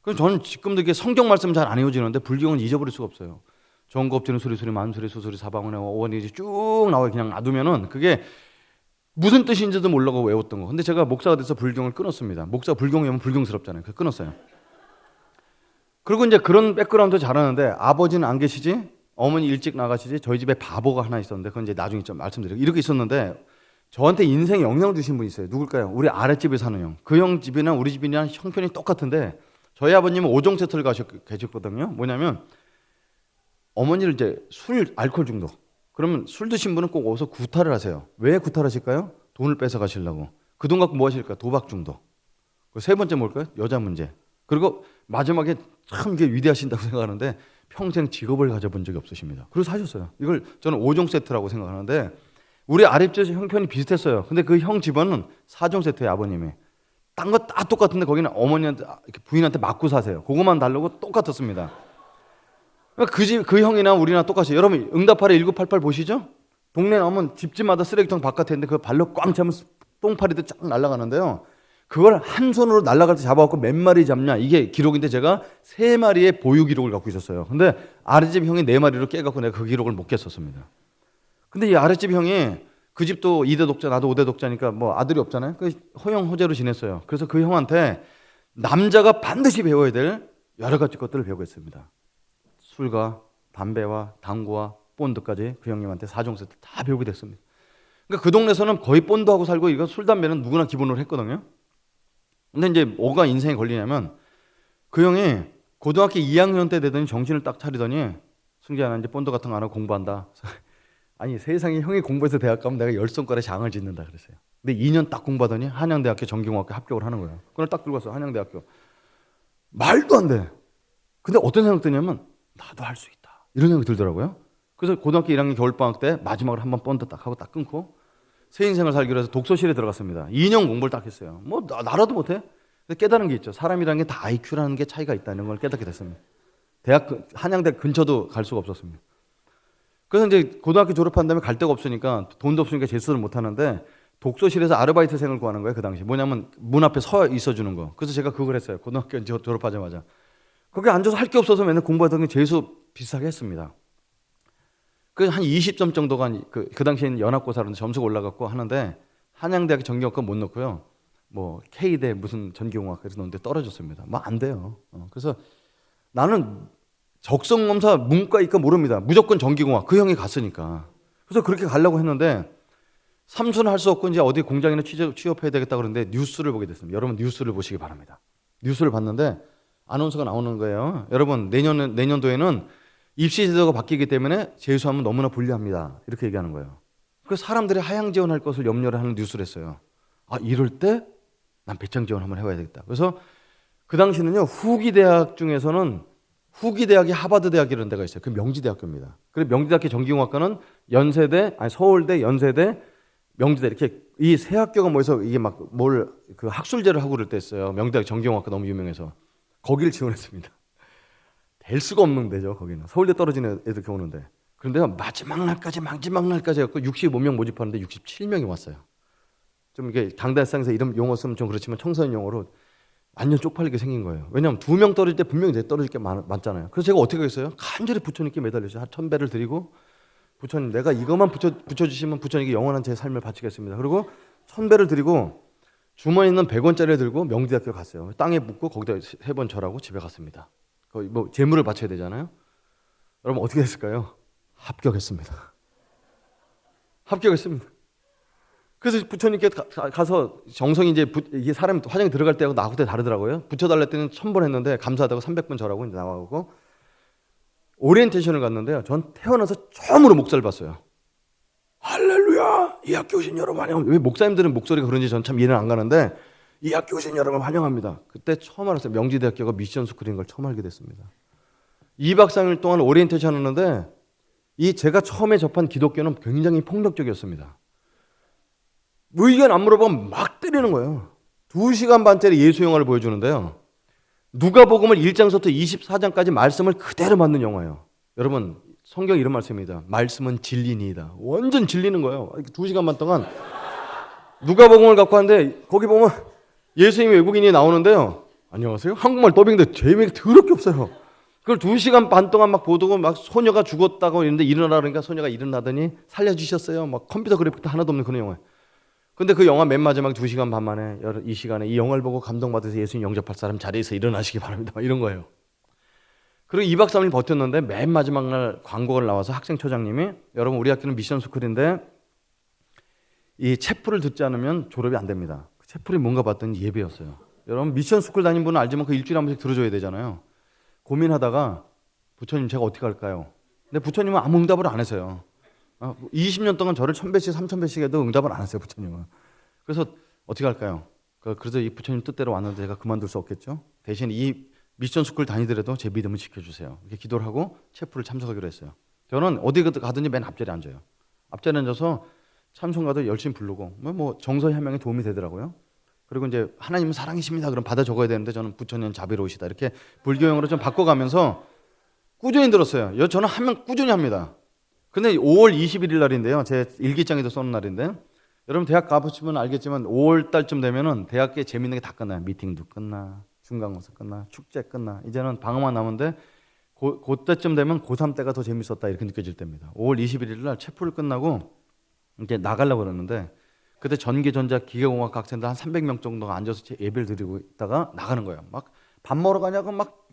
그래서 저는 지금도 이게 성경 말씀 잘 안 외워지는데 불경은 잊어버릴 수가 없어요. 정거 엎드는 소리 만수리 수수리 사방원에 오원이 쭉 나와요. 그냥 놔두면은 그게 무슨 뜻인지도 모르고 외웠던 거. 근데 제가 목사가 돼서 불경을 끊었습니다. 목사 불경 외우면 불경스럽잖아요. 그래서 끊었어요. 그리고 이제 그런 백그라운드 잘하는데 아버지는 안 계시지, 어머니 일찍 나가시지, 저희 집에 바보가 하나 있었는데 그건 이제 나중에 좀 말씀드리고, 이렇게 있었는데 저한테 인생 영향을 주신 분이 있어요. 누굴까요? 우리 아랫집에 사는 형. 그 형 집이나 우리 집이나 형편이 똑같은데 저희 아버님은 5종 세트를 계셨거든요. 뭐냐면 어머니를 이제 알코올 중독. 그러면 술 드신 분은 꼭 어서 구타를 하세요. 왜 구타를 하실까요? 돈을 뺏어 가시려고. 그 돈 갖고 뭐 하실까? 도박 중독. 세 번째 뭘까요? 여자 문제. 그리고 마지막에 참 이게 위대하신다고 생각하는데 평생 직업을 가져본 적이 없으십니다. 그래서 하셨어요. 이걸 저는 5종 세트라고 생각하는데 우리 아랫집 형편이 비슷했어요. 근데 그 형 집안은 4종 세트예요, 아버님이. 딴 거 다 똑같은데 거기는 어머니한테, 부인한테 맞고 사세요. 그것만 달라고 똑같았습니다. 그 형이나 우리나 똑같이. 여러분 응답하라 1988 보시죠? 동네 나오면 집집마다 쓰레기통 바깥에 있는데 그걸 발로 꽝 차면 똥파리도 쫙 날아가는데요. 그걸 한 손으로 날아갈 때 잡아갖고 몇 마리 잡냐, 이게 기록인데 제가 3마리의 보유 기록을 갖고 있었어요. 근데 아랫집 형이 4마리로 깨갖고 내가 그 기록을 못 깼었습니다. 근데 이 아랫집 형이, 그 집도 2대 독자, 나도 5대 독자니까 뭐 아들이 없잖아요. 그 허영호재로 지냈어요. 그래서 그 형한테 남자가 반드시 배워야 될 여러 가지 것들을 배우고 있습니다. 술과 담배와 당구와 본드까지 그 형님한테 4종 세트 다 배우게 됐습니다. 그러니까 그 동네에서는 거의 본드하고 살고, 이거 술 담배는 누구나 기본으로 했거든요. 근데 이제 뭐가 인생에 걸리냐면 그 형이 고등학교 2학년 때 되더니 정신을 딱 차리더니, 승재야, 나 이제 본드 같은 거 안 하고 공부한다. 아니, 세상에 형이 공부해서 대학 가면 내가 10손가락에 장을 짓는다 그랬어요. 근데 2년 딱 공부하더니 한양대학교 전기공학과 합격을 하는 거예요. 그걸 딱 들고 왔어, 한양대학교. 말도 안 돼. 근데 어떤 생각 드냐면 나도 할 수 있다, 이런 생각이 들더라고요. 그래서 고등학교 1학년 겨울방학 때 마지막으로 한번 본드 딱 하고 딱 끊고 새 인생을 살기로 해서 독서실에 들어갔습니다. 2년 공부를 딱 했어요. 뭐 나라도 못해? 근데 깨달은 게 있죠. 사람이라는 게 다 IQ라는 게 차이가 있다는 걸 깨닫게 됐습니다. 한양대 근처도 갈 수가 없었습니다. 그래서 이제 고등학교 졸업한 다음에 갈 데가 없으니까, 돈도 없으니까 재수를 못 하는데 독서실에서 아르바이트생을 구하는 거예요. 그 당시 뭐냐면 문 앞에 서 있어주는 거. 그래서 제가 그걸 했어요. 고등학교 졸업하자마자 거기 앉아서 할 게 없어서 맨날 공부하던 게 재수 비슷하게 했습니다. 그래서 한 20점 정도가 그 당시에는 연합고사라는 점수가 올라갔고 하는데 한양대학 전기공학과 못 넣고요. 뭐 K대 무슨 전기공학 그래서 넣는데 떨어졌습니다. 뭐 안 돼요. 그래서 나는 적성검사 문과 이과 모릅니다. 무조건 전기공학. 그 형이 갔으니까. 그래서 그렇게 가려고 했는데 삼수는 할 수 없고 이제 어디 공장이나 취업해야 되겠다 그러는데 뉴스를 보게 됐습니다. 여러분 뉴스를 보시기 바랍니다. 뉴스를 봤는데 아나운서가 나오는 거예요. 여러분 내년도에는 입시 제도가 바뀌기 때문에 재수하면 너무나 불리합니다. 이렇게 얘기하는 거예요. 그래서 사람들이 하향 지원할 것을 염려를 하는 뉴스를 했어요. 아, 이럴 때 난 배짱 지원 한번 해봐야 되겠다. 그래서 그 당시는요, 후기 대학 중에서는 후기 대학이 하버드 대학이라는 데가 있어요. 그 명지대학교입니다. 그리고 명지대학교 전기공학과는 서울대, 연세대, 명지대 이렇게 이 세 학교가 모여서 이게 막 그 학술제를 하고 그럴 때 했어요. 명지대학 전기공학과 너무 유명해서 거기를 지원했습니다. 될 수가 없는 데죠. 거기는 서울대 떨어진 애들 이렇게 오는데, 그런데 마지막 날까지 해갖고 65명 모집하는데 67명이 왔어요. 좀 이게 강단상에서 이름 용어 쓰면 좀 그렇지만 청소년 용어로 완전 쪽팔리게 생긴 거예요. 왜냐하면 2명 떨어질 때 분명히 떨어질 게 많잖아요. 그래서 제가 어떻게 했어요? 간절히 부처님께 매달려서 한 1000배를 드리고 부처님 내가 이것만 붙여주시면 부처님께 영원한 제 삶을 바치겠습니다. 그리고 1,000배를 드리고 주머니에 있는 100원짜리를 들고 명지대학교 갔어요. 땅에 묻고 거기다 3번 절하고 집에 갔습니다. 거의 뭐 재물을 바쳐야 되잖아요. 여러분 어떻게 됐을까요? 합격했습니다. 합격했습니다. 그래서 부처님께 가서 정성이 이게 사람이 화장이 들어갈 때하고 나하고 때 다르더라고요. 붙여달라 때는 1,000번 했는데 감사하다고 300번 절하고 이제 나가고 오리엔테이션을 갔는데요. 전 태어나서 처음으로 목사를 봤어요. 할렐루야! 이 학교 오신 여러분 환영합니다. 왜 목사님들은 목소리가 그런지 전 참 이해는 안 가는데 이 학교 오신 여러분 환영합니다. 그때 처음 알았어요. 명지대학교가 미션 스쿨인 걸 처음 알게 됐습니다. 2박 3일 동안 오리엔테이션 하는데 이 제가 처음에 접한 기독교는 굉장히 폭력적이었습니다. 의견 안 물어보면 막 때리는 거예요. 2시간 반짜리 예수 영화를 보여주는데요. 누가복음을 1장부터 24장까지 말씀을 그대로 맞는 영화예요. 여러분 성경 이런 말씀입니다. 말씀은 진리니이다. 완전 진리는 거예요. 2시간 반 동안 누가복음을 갖고 왔는데 거기 보면 예수님이 외국인이 나오는데요. 안녕하세요. 한국말 더빙인데 재미가 더럽게 없어요. 그걸 2시간 반 동안 막 보고 막 소녀가 죽었다고 이러는데 일어나라 그러니까 소녀가 일어나더니 살려주셨어요. 막 컴퓨터 그래픽도 하나도 없는 그런 영화예요. 근데 그 영화 맨 마지막 2시간 반 만에 이 시간에 이 영화를 보고 감동받아서 예수님 영접할 사람 자리에서 일어나시기 바랍니다. 이런 거예요. 그리고 2박 3일 버텼는데 맨 마지막 날 광고가 나와서 학생처장님이 여러분 우리 학교는 미션 스쿨인데 이 채플을 듣지 않으면 졸업이 안 됩니다. 그 채플이 뭔가 봤더니 예배였어요. 여러분 미션 스쿨 다닌 분은 알지만 그 일주일에 한 번씩 들어줘야 되잖아요. 고민하다가 부처님 제가 어떻게 할까요? 근데 부처님은 아무 응답을 안 했어요. 20년 동안 저를 1,000배씩 3,000배씩 해도 응답을 안 했어요. 부처님은. 그래서 어떻게 할까요? 그래서 이 부처님 뜻대로 왔는데 제가 그만둘 수 없겠죠. 대신 이 미션 스쿨 다니더라도 제 믿음을 지켜주세요. 이렇게 기도를 하고 체프를 참석하기로 했어요. 저는 어디 가든지 맨 앞자리에 앉아요. 앞자리에 앉아서 찬송가도 열심히 부르고 뭐 정서의 한명에 도움이 되더라고요. 그리고 이제 하나님은 사랑이십니다. 그럼 받아 적어야 되는데 저는 부처님 자비로우시다. 이렇게 불교용어로 좀 바꿔가면서 꾸준히 들었어요. 저는 하면 꾸준히 합니다. 근데 5월 21일 날인데요. 제 일기장에도 써놓은 날인데 여러분 대학 가보시면 알겠지만 5월 달쯤 되면은 대학에 재밌는 게 다 끝나요. 미팅도 끝나, 중간고사 끝나, 축제 끝나. 이제는 방학만 남은데 그때쯤 되면 고3 때가 더 재밌었다 이렇게 느껴질 때입니다. 5월 21일 날 체풀 끝나고 이제 나가려고 그러는데 그때 전기전자 기계공학 학생들 한 300명 정도가 앉아서 예배를 드리고 있다가 나가는 거예요. 막 밥 먹으러 가냐고 막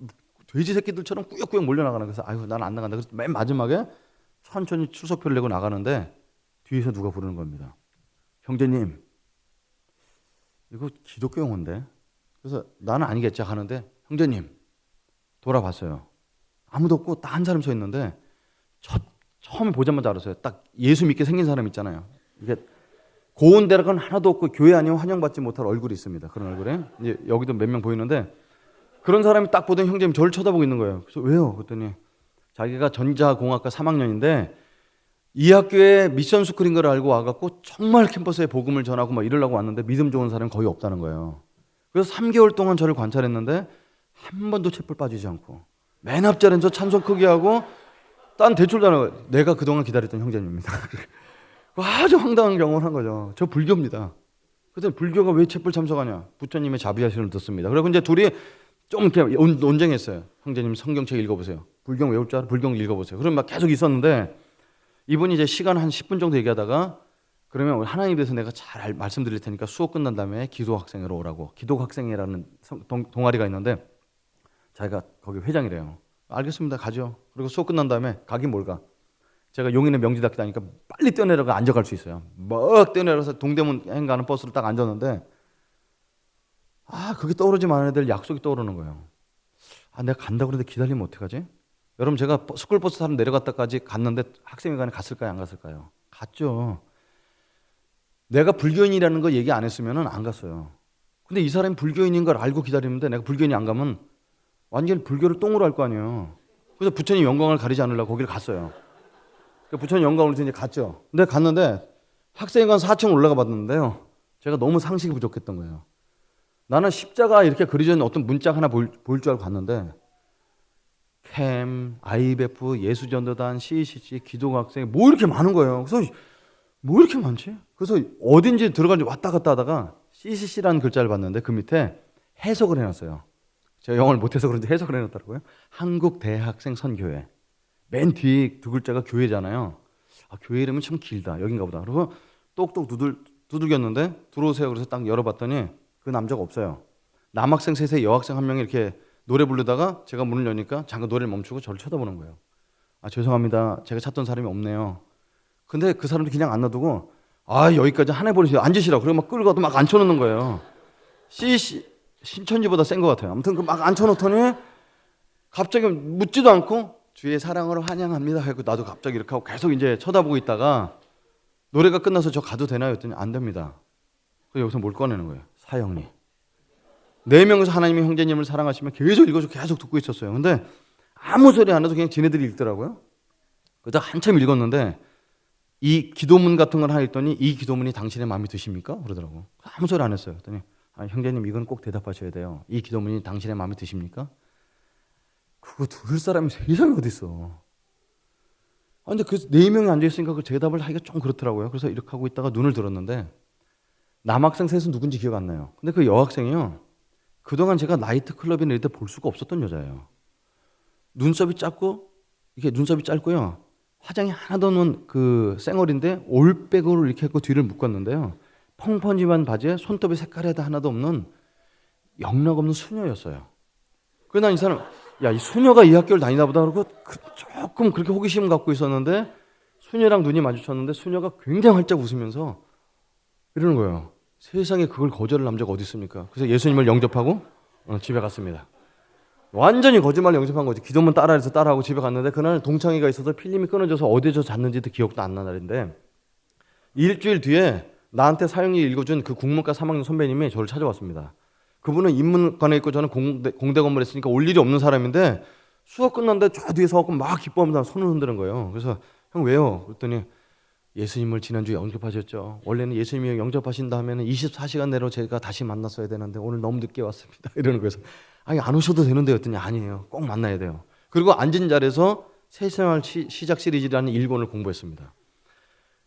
돼지 새끼들처럼 꾸역꾸역 몰려나가는 거예요. 그래서 아유 난 안 나간다. 그래서 맨 마지막에 천천히 출석표를 내고 나가는데 뒤에서 누가 부르는 겁니다. 형제님 이거 기독교 용어인데. 그래서 나는 아니겠지 하는데 형제님 돌아봤어요. 아무도 없고 딱 한 사람 서 있는데 처음 보자마자 알았어요. 딱 예수 믿게 생긴 사람 있잖아요. 이게 고운 대학은 하나도 없고 교회 아니면 환영받지 못할 얼굴이 있습니다. 그런 얼굴에 이제 여기도 몇 명 보이는데 그런 사람이 딱 보더니 형제님 저를 쳐다보고 있는 거예요. 그래서 왜요? 그랬더니 자기가 전자공학과 3학년인데 이 학교에 미션 스쿨인 걸 알고 와갖고 정말 캠퍼스에 복음을 전하고 막 이러려고 왔는데 믿음 좋은 사람이 거의 없다는 거예요. 그래서 3개월 동안 저를 관찰했는데 한 번도 채플 빠지지 않고 맨 앞자리에서 찬송 크게 하고 딴 대출도 안 하고 내가 그동안 기다렸던 형제님입니다. 아주 황당한 경험을 한 거죠. 저 불교입니다. 그래서 불교가 왜 채플 참석하냐? 부처님의 자비하심을 듣습니다. 그리고 이제 둘이 좀 이렇게 논쟁했어요. 형제님 성경책 읽어보세요. 불경 외울 줄 알아? 불경 읽어보세요. 그럼 막 계속 있었는데 이분이 이제 시간 한 10분 정도 얘기하다가 그러면 하나님에 대해서 내가 잘 말씀드릴 테니까 수업 끝난 다음에 기도학생회로 오라고. 기도학생회라는 동아리가 있는데 자기가 거기 회장이래요. 알겠습니다. 가죠. 그리고 수업 끝난 다음에 가긴 뭘 가. 제가 용인의 명지대학교 다니까 빨리 뛰어내려가 앉아갈 수 있어요. 막 뛰어내려서 동대문행 가는 버스를 딱 앉았는데 그게 떠오르지 않은 애들 약속이 떠오르는 거예요. 내가 간다고 그러는데 기다리면 어떡하지? 여러분 제가 스쿨버스 타러 내려갔다까지 갔는데 학생회관에 갔을까요? 안 갔을까요? 갔죠. 내가 불교인이라는 거 얘기 안 했으면 안 갔어요. 근데 이 사람이 불교인인 걸 알고 기다리는데 내가 불교인이 안 가면 완전히 불교를 똥으로 할 거 아니에요. 그래서 부처님 영광을 가리지 않으려고 거기를 갔어요. 부처님 영광을 이제 갔죠. 근데 갔는데 학생회관 4층 올라가 봤는데요. 제가 너무 상식이 부족했던 거예요. 나는 십자가 이렇게 그려져 있는 어떤 문짝 하나 보일 줄 알고 갔는데 캠, IBF, 예수전도단, CCC, 기독학생 뭐 이렇게 많은 거예요. 그래서 뭐 이렇게 많지? 그래서 어딘지 들어가는지 왔다 갔다 하다가 CCC라는 글자를 봤는데 그 밑에 해석을 해놨어요. 제가 영어를 못해서 그런지 해석을 해놨더라고요. 한국대학생 선교회. 맨 뒤에 두 글자가 교회잖아요. 교회 이름이 참 길다. 여긴가 보다. 그리고 똑똑 두들겼는데 들어오세요. 그래서 딱 열어봤더니 그 남자가 없어요. 남학생 셋에 여학생 한 명이 이렇게 노래 부르다가 제가 문을 여니까 잠깐 노래를 멈추고 저를 쳐다보는 거예요. 죄송합니다. 제가 찾던 사람이 없네요. 근데 그 사람도 그냥 안 놔두고 여기까지 한 해 버리세요. 앉으시라고. 그리고 막 끌고 가도 막 앉혀놓는 거예요. 신천지보다 센 것 같아요. 아무튼 그 막 앉혀놓더니 갑자기 묻지도 않고 주의 사랑으로 환영합니다 하고 나도 갑자기 이렇게 하고 계속 이제 쳐다보고 있다가 노래가 끝나서 저 가도 되나요? 했더니 안 됩니다. 그래서 여기서 뭘 꺼내는 거예요. 사형리. 4명이서 하나님의 형제님을 사랑하시면 계속 이거 계속 듣고 있었어요. 근데 아무 소리 안 해도 그냥 지네들이 읽더라고요. 그래서 한참 읽었는데 이 기도문 같은 걸 하나 읽더니 이 기도문이 당신의 마음에 드십니까? 그러더라고. 아무 소리 안 했어요. 그랬더니 형제님 이건 꼭 대답하셔야 돼요. 이 기도문이 당신의 마음에 드십니까? 그거 들을 사람이 세상에 어디 있어. 근데 그 4명이 앉아있으니까 그 대답을 하기가 좀 그렇더라고요. 그래서 이렇게 하고 있다가 눈을 들었는데 남학생 셋은 누군지 기억 안 나요. 근데 그 여학생이요. 그동안 제가 나이트클럽이나 이럴 때 볼 수가 없었던 여자예요. 눈썹이 짧고요. 화장이 하나도 없는 그 쌩얼인데 올백으로 이렇게 했고 뒤를 묶었는데요. 펑퍼짐한 바지에 손톱이 색깔이 하나도 없는 영락 없는 수녀였어요. 그래서 난 이 사람 이 수녀가 이 학교를 다니나 보다 그러고 조금 그렇게 호기심 갖고 있었는데 수녀랑 눈이 마주쳤는데 수녀가 굉장히 활짝 웃으면서 이러는 거예요. 세상에 그걸 거절할 남자가 어디 있습니까? 그래서 예수님을 영접하고 집에 갔습니다. 완전히 거짓말 영접한 거지. 기도문 따라해서 따라하고 집에 갔는데 그날 동창회가 있어서 필름이 끊어져서 어디서 잤는지도 기억도 안 나는 날인데 일주일 뒤에 나한테 사형리 읽어준 그 국문과 3학년 선배님이 저를 찾아왔습니다. 그분은 인문관에 있고 저는 공대 건물에 있으니까 올 일이 없는 사람인데 수업 끝났는데 저 뒤에 서갖고 막 기뻐하면서 손을 흔드는 거예요. 그래서 형 왜요? 그랬더니 예수님을 지난주에 영접하셨죠. 원래는 예수님이 영접하신다 하면 24시간 내로 제가 다시 만났어야 되는데 오늘 너무 늦게 왔습니다. 이러는 거예요. 안 오셔도 되는데 했더니 아니에요. 꼭 만나야 돼요. 그리고 앉은 자리에서 새생활 시작 시리즈라는 1권을 공부했습니다.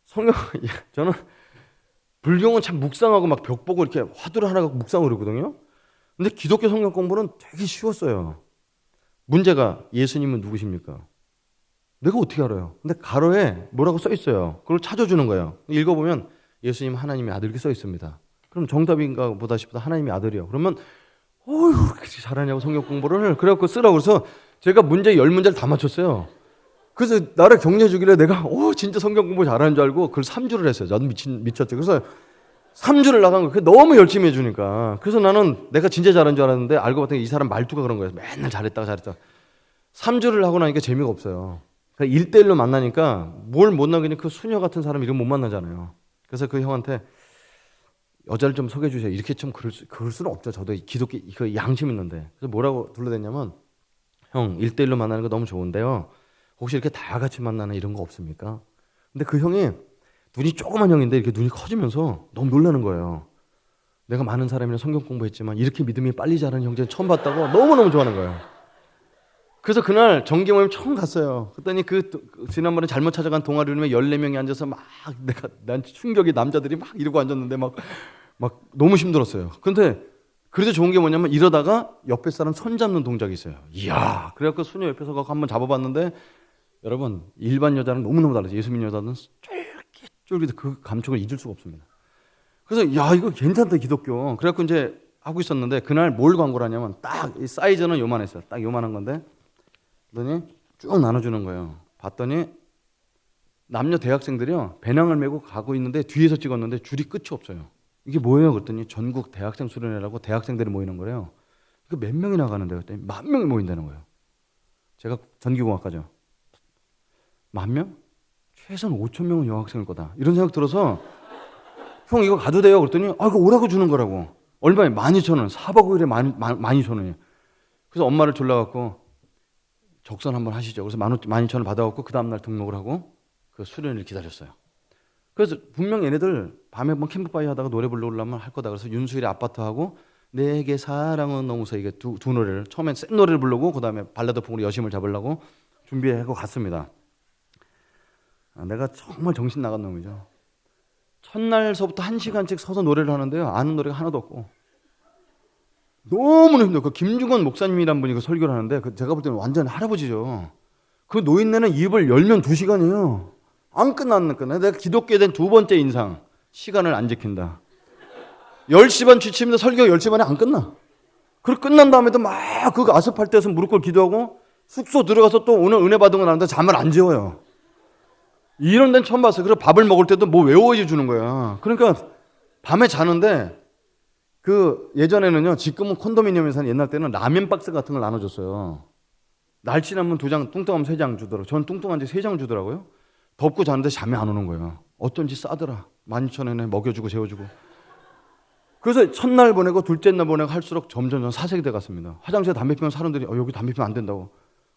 저는 불경은 참 묵상하고 막 벽 보고 이렇게 화두를 하나 갖고 묵상을 그러거든요. 근데 기독교 성경 공부는 되게 쉬웠어요. 문제가 예수님은 누구십니까? 내가 어떻게 알아요? 근데 가로에 뭐라고 써 있어요. 그걸 찾아주는 거예요. 읽어보면 예수님 하나님의 아들 이렇게 써 있습니다. 그럼 정답인가 보다 싶다. 하나님의 아들이요. 그러면 그렇게 잘하냐고 성경 공부를 그래갖고 쓰라고 그래서 제가 문제 10문제를 다 맞췄어요. 그래서 나를 격려해 주길래 내가 진짜 성경 공부 잘하는 줄 알고 그걸 3주를 했어요. 나도 미쳤죠. 그래서 3주를 나간 거예요. 너무 열심히 해주니까. 그래서 나는 내가 진짜 잘하는 줄 알았는데 알고 봤더니 이 사람 말투가 그런 거예요. 맨날 잘했다. 3주를 하고 나니까 재미가 없어요. 1대1로 만나니까 뭘 못 나가니 그 수녀 같은 사람 이름 못 만나잖아요. 그래서 그 형한테 여자를 좀 소개해 주세요. 이렇게 좀 그럴 수는 없죠. 저도 기독교 그 양심 있는데. 그래서 뭐라고 둘러댔냐면 형 1대1로 만나는 거 너무 좋은데요. 혹시 이렇게 다 같이 만나는 이런 거 없습니까? 근데 그 형이 눈이 조그만 형인데 이렇게 눈이 커지면서 너무 놀라는 거예요. 내가 많은 사람이랑 성경 공부했지만 이렇게 믿음이 빨리 자라는 형제는 처음 봤다고 너무너무 좋아하는 거예요. 그래서 그날 정기 모임 처음 갔어요. 그랬더니 지난번에 잘못 찾아간 동아리 이름에 14명이 앉아서 난 충격이 남자들이 막 이러고 앉았는데 막 너무 힘들었어요. 근데 그래도 좋은 게 뭐냐면 이러다가 옆에 사람 손 잡는 동작이 있어요. 이야. 그래갖고 수녀 옆에서 한번 잡아봤는데 여러분 일반 여자는 너무너무 달라요. 예수 믿는 여자는 쫄깃쫄깃 그 감촉을 잊을 수가 없습니다. 그래서 이거 괜찮다 기독교. 그래갖고 이제 하고 있었는데 그날 뭘 광고를 하냐면 딱 이 사이즈는 요만했어요. 딱 요만한 건데 그랬더니 쭉 나눠주는 거예요. 봤더니 남녀 대학생들이요 배낭을 메고 가고 있는데 뒤에서 찍었는데 줄이 끝이 없어요. 이게 뭐예요? 그랬더니 전국 대학생 수련회라고 대학생들이 모이는 거래요. 그 몇 명이 나가는데 그랬더니 10,000명이 모인다는 거예요. 제가 전기공학과죠. 10,000명? 최소한 5,000명은 여학생일 거다. 이런 생각 들어서 형 이거 가도 돼요? 그랬더니 이거 오라고 주는 거라고. 얼마에? 12,000원. 4박 5일에 12,000원이에요. 그래서 엄마를 졸라갖고 적선 한번 하시죠. 그래서 12,000원 받아갖고 그 다음날 등록을 하고 그 수련을 기다렸어요. 그래서 분명 얘네들 밤에 한번 캠프파이어 하다가 노래 부르려면 할 거다. 그래서 윤수일의 아파트하고 내게 사랑은 너무서 이게 두 노래를 처음엔 센 노래를 부르고 그 다음에 발라드 풍으로 여심을 잡으려고 준비하고 갔습니다. 내가 정말 정신 나간 놈이죠. 첫날서부터 1시간씩 서서 노래를 하는데요. 아는 노래가 하나도 없고 너무나 힘들어요. 그 김중건 목사님이란 분이 그 설교를 하는데 제가 볼 때는 완전 할아버지죠. 그 노인네는 입을 열면 2시간이에요. 안 끝나. 내가 기독교에 대한 두 번째 인상. 시간을 안 지킨다. 10시 반 취침인데 설교가 10시 반에 안 끝나. 그리고 끝난 다음에도 막 그 아스팔트에서 무릎 꿇고 기도하고 숙소 들어가서 또 오늘 은혜 받은 거 나는데 잠을 안 재워요. 이런 데는 처음 봤어요. 그리고 밥을 먹을 때도 뭐 외워해 주는 거야. 그러니까 밤에 자는데 그 예전에는요, 지금은 콘도미니엄에 사는 옛날 때는 라면 박스 같은 걸 나눠줬어요. 날씬하면 2장, 뚱뚱하면 3장 주더라고요. 저는 뚱뚱한데 3장 주더라고요. 덮고 자는데 잠이 안 오는 거예요. 어쩐지 싸더라. 12,000원에 먹여주고 재워주고. 그래서 첫날 보내고 둘째 날 보내고 할수록 점점 사색이 돼갔습니다. 화장실에 담배 피우는 사람들이 여기 담배 피우면 안 된다고.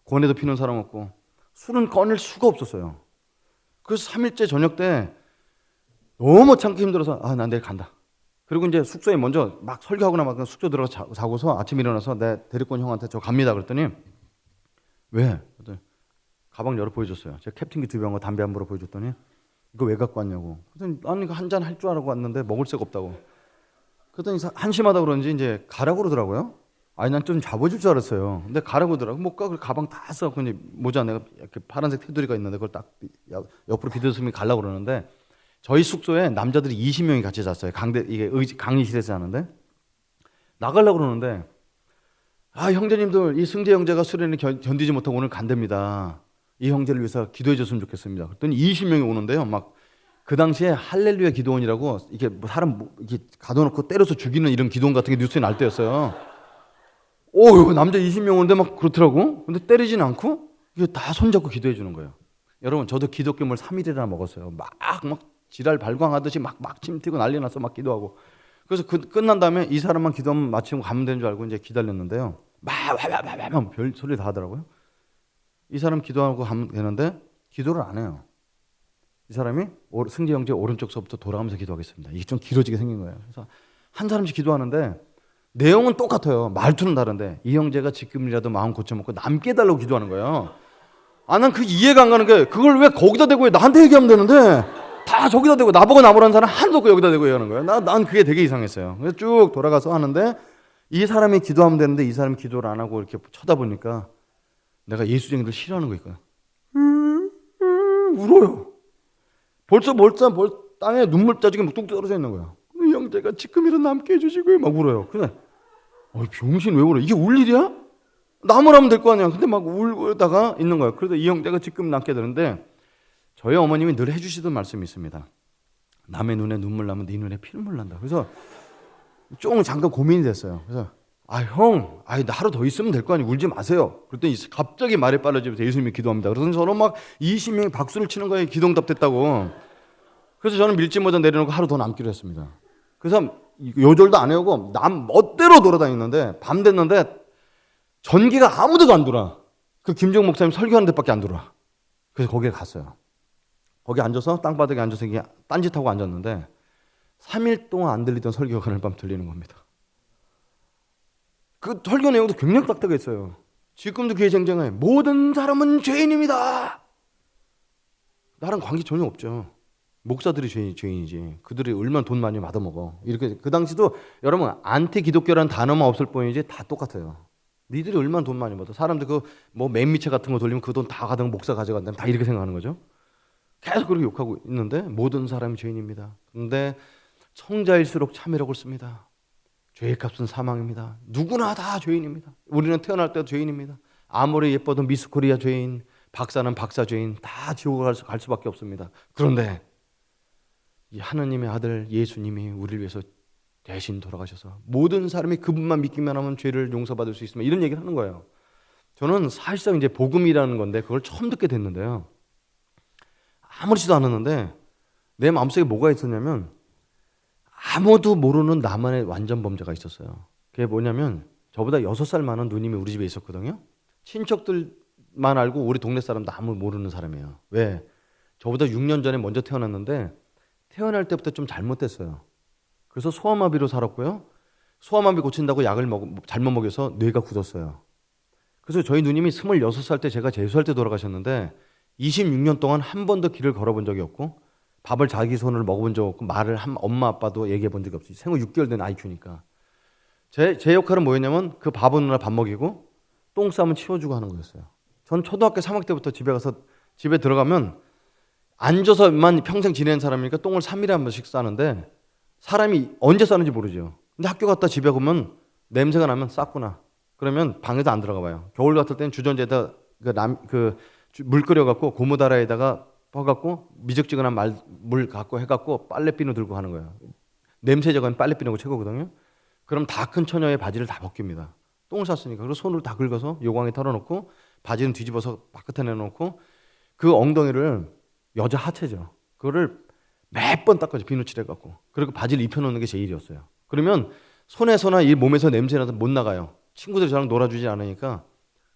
권해도 피우는 사람 없고. 술은 꺼낼 수가 없었어요. 그래서 3일째 저녁 때 너무 참기 힘들어서 난 내일 간다. 그리고 이제 숙소에 먼저 막 설교하거나 막 숙소 들어가서 자고서 아침에 일어나서 내 대리권 형한테 저 갑니다 그랬더니 왜? 그랬더니 가방 열어 보여줬어요. 제가 캡틴기 2병과 담배 한 보러 보여줬더니 이거 왜 갖고 왔냐고. 그랬더니 난 이거 한 잔 할 줄 알고 왔는데 먹을 새가 없다고. 그랬더니 한심하다 그런지 이제 가라고 그러더라고요. 아니 난 좀 잡아줄 줄 알았어요. 근데 가라고 그러더라고. 못 가. 가방 다 써갖고 이제 모자 내가 이렇게 파란색 테두리가 있는데 그걸 딱 옆으로 비듬이 가려고 그러는데 저희 숙소에 남자들이 20명이 같이 잤어요. 강의실에서 자는데 나가려고 그러는데 형제님들 이 승재 형제가 수련을 견디지 못하고 오늘 간답니다. 이 형제를 위해서 기도해 줬으면 좋겠습니다. 그랬더니 20명이 오는데요. 막 그 당시에 할렐루야 기도원이라고 이게 뭐 사람 이렇게 가둬놓고 때려서 죽이는 이런 기도원 같은 게 뉴스에 날 때였어요. 남자 20명 오는데 막 그렇더라고. 근데 때리진 않고 이게 다 손잡고 기도해 주는 거예요. 여러분 저도 기독교물 3일이나 먹었어요. 막 지랄 발광하듯이 막 침 튀고 난리 났어. 막 기도하고. 그래서 끝난 다음에 이 사람만 기도하면 마치고 가면 되는 줄 알고 이제 기다렸는데요. 막 별 소리 다 하더라고요. 이 사람 기도하고 가면 되는데 기도를 안 해요. 이 사람이 승재 형제 오른쪽서부터 돌아가면서 기도하겠습니다. 이게 좀 길어지게 생긴 거예요. 그래서 한 사람씩 기도하는데 내용은 똑같아요. 말투는 다른데 이 형제가 지금이라도 마음 고쳐먹고 남게 해달라고 기도하는 거예요. 난 그 이해가 안 가는 게 그걸 왜 거기다 대고 해. 나한테 얘기하면 되는데 다 저기다 대고 나보고 나보라는 사람 한도 없고 여기다 대고 얘기하는 거예요. 난 그게 되게 이상했어요. 그래서 쭉 돌아가서 하는데 이 사람이 기도하면 되는데 이 사람이 기도를 안 하고 이렇게 쳐다보니까 내가 예수쟁이들 싫어하는 거 있거든. 울어요. 벌써 땅에 눈물 자국이 뚝 떨어져 있는 거야. 이 형제가 지금이라도 남게 해주시고요. 막 울어요. 근데 병신 왜 울어? 이게 울 일이야? 나무라면 될 거 아니야. 근데 막 울다가 있는 거야. 그래서 이 형제가 지금 남게 되는데 저희 어머님이 늘 해주시던 말씀이 있습니다. 남의 눈에 눈물 나면 네 눈에 피눈물 난다. 그래서 조금 잠깐 고민이 됐어요. 그래서 형, 나 하루 더 있으면 될 거 아니에요. 울지 마세요. 그랬더니 갑자기 말이 빨라지면서 예수님이 기도합니다. 그래서 저는 막 20명이 박수를 치는 거예요. 기도응답 됐다고. 그래서 저는 밀짚 모자 내려놓고 하루 더 남기로 했습니다. 그래서 요절도 안 해오고 남 멋대로 돌아다녔는데 밤 됐는데 전기가 아무 데도 안 돌아. 그 김정 목사님 설교하는 데밖에 안 돌아. 그래서 거기에 갔어요. 거기 앉아서 땅바닥에 앉아서 딴짓하고 앉았는데 3일 동안 안 들리던 설교가 그날 밤 들리는 겁니다. 그 설교 내용도 굉장히 딱딱했어요. 지금도 그게 쟁쟁해. 모든 사람은 죄인입니다. 나랑 관계 전혀 없죠. 목사들이 죄인이지. 그들이 얼마나 돈 많이 받아먹어. 이렇게 그 당시도 여러분 안티 기독교라는 단어만 없을 뿐이지 다 똑같아요. 니들이 얼마나 돈 많이 받아. 사람들 뭐 맨미체 같은 거 돌리면 그 돈 다 가다가 목사 가져간다면 다 이렇게 생각하는 거죠. 계속 그렇게 욕하고 있는데 모든 사람이 죄인입니다. 그런데 성자일수록 참회력을 씁니다. 죄의 값은 사망입니다. 누구나 다 죄인입니다. 우리는 태어날 때도 죄인입니다. 아무리 예뻐도 미스 코리아 죄인, 박사는 박사 죄인, 다 지옥을 갈 수밖에 없습니다. 그런데 이 하나님의 아들 예수님이 우리를 위해서 대신 돌아가셔서 모든 사람이 그분만 믿기만 하면 죄를 용서받을 수 있으면 이런 얘기를 하는 거예요. 저는 사실상 이제 복음이라는 건데 그걸 처음 듣게 됐는데요. 아무렇지도 않았는데 내 마음속에 뭐가 있었냐면 아무도 모르는 나만의 완전 범죄가 있었어요. 그게 뭐냐면 저보다 6살 많은 누님이 우리 집에 있었거든요. 친척들만 알고 우리 동네 사람도 아무 모르는 사람이에요. 왜? 저보다 6년 전에 먼저 태어났는데 태어날 때부터 좀 잘못됐어요. 그래서 소아마비로 살았고요. 소아마비 고친다고 약을 잘못 먹여서 뇌가 굳었어요. 그래서 저희 누님이 26살 때 제가 재수할 때 돌아가셨는데 26년 동안 한 번도 길을 걸어본 적이 없고 밥을 자기 손으로 먹어본 적 없고 말을 엄마 아빠도 얘기해 본 적이 없어요. 생후 6개월 된 아이 키우니까. 제 역할은 뭐였냐면 그 밥 오는 날 밥 먹이고 똥 싸면 치워주고 하는 거였어요. 전 초등학교 3학년 때부터 집에 들어가면 앉아서만 평생 지내는 사람이니까 똥을 3일에 한 번씩 싸는데 사람이 언제 싸는지 모르죠. 근데 학교 갔다 집에 오면 냄새가 나면 쌌구나. 그러면 방에도 안 들어가 봐요. 겨울 같을 때는 주전자에다 물 끓여갖고 고무다라에다가 퍼갖고 미적지근한 물 갖고 해갖고 빨래비누 들고 하는 거예요. 냄새 제거는 빨래비누가 최고거든요. 그럼 다 큰 처녀의 바지를 다 벗깁니다. 똥을 쌌으니까. 그리고 손으로 다 긁어서 요광에 털어놓고 바지는 뒤집어서 바깥에 내놓고 그 엉덩이를 여자 하체죠. 그거를 몇 번 닦아줘. 비누칠해갖고. 그리고 바지를 입혀놓는 게 제일이었어요. 그러면 손에서나 이 몸에서 냄새나서 못 나가요. 친구들이 저랑 놀아주지 않으니까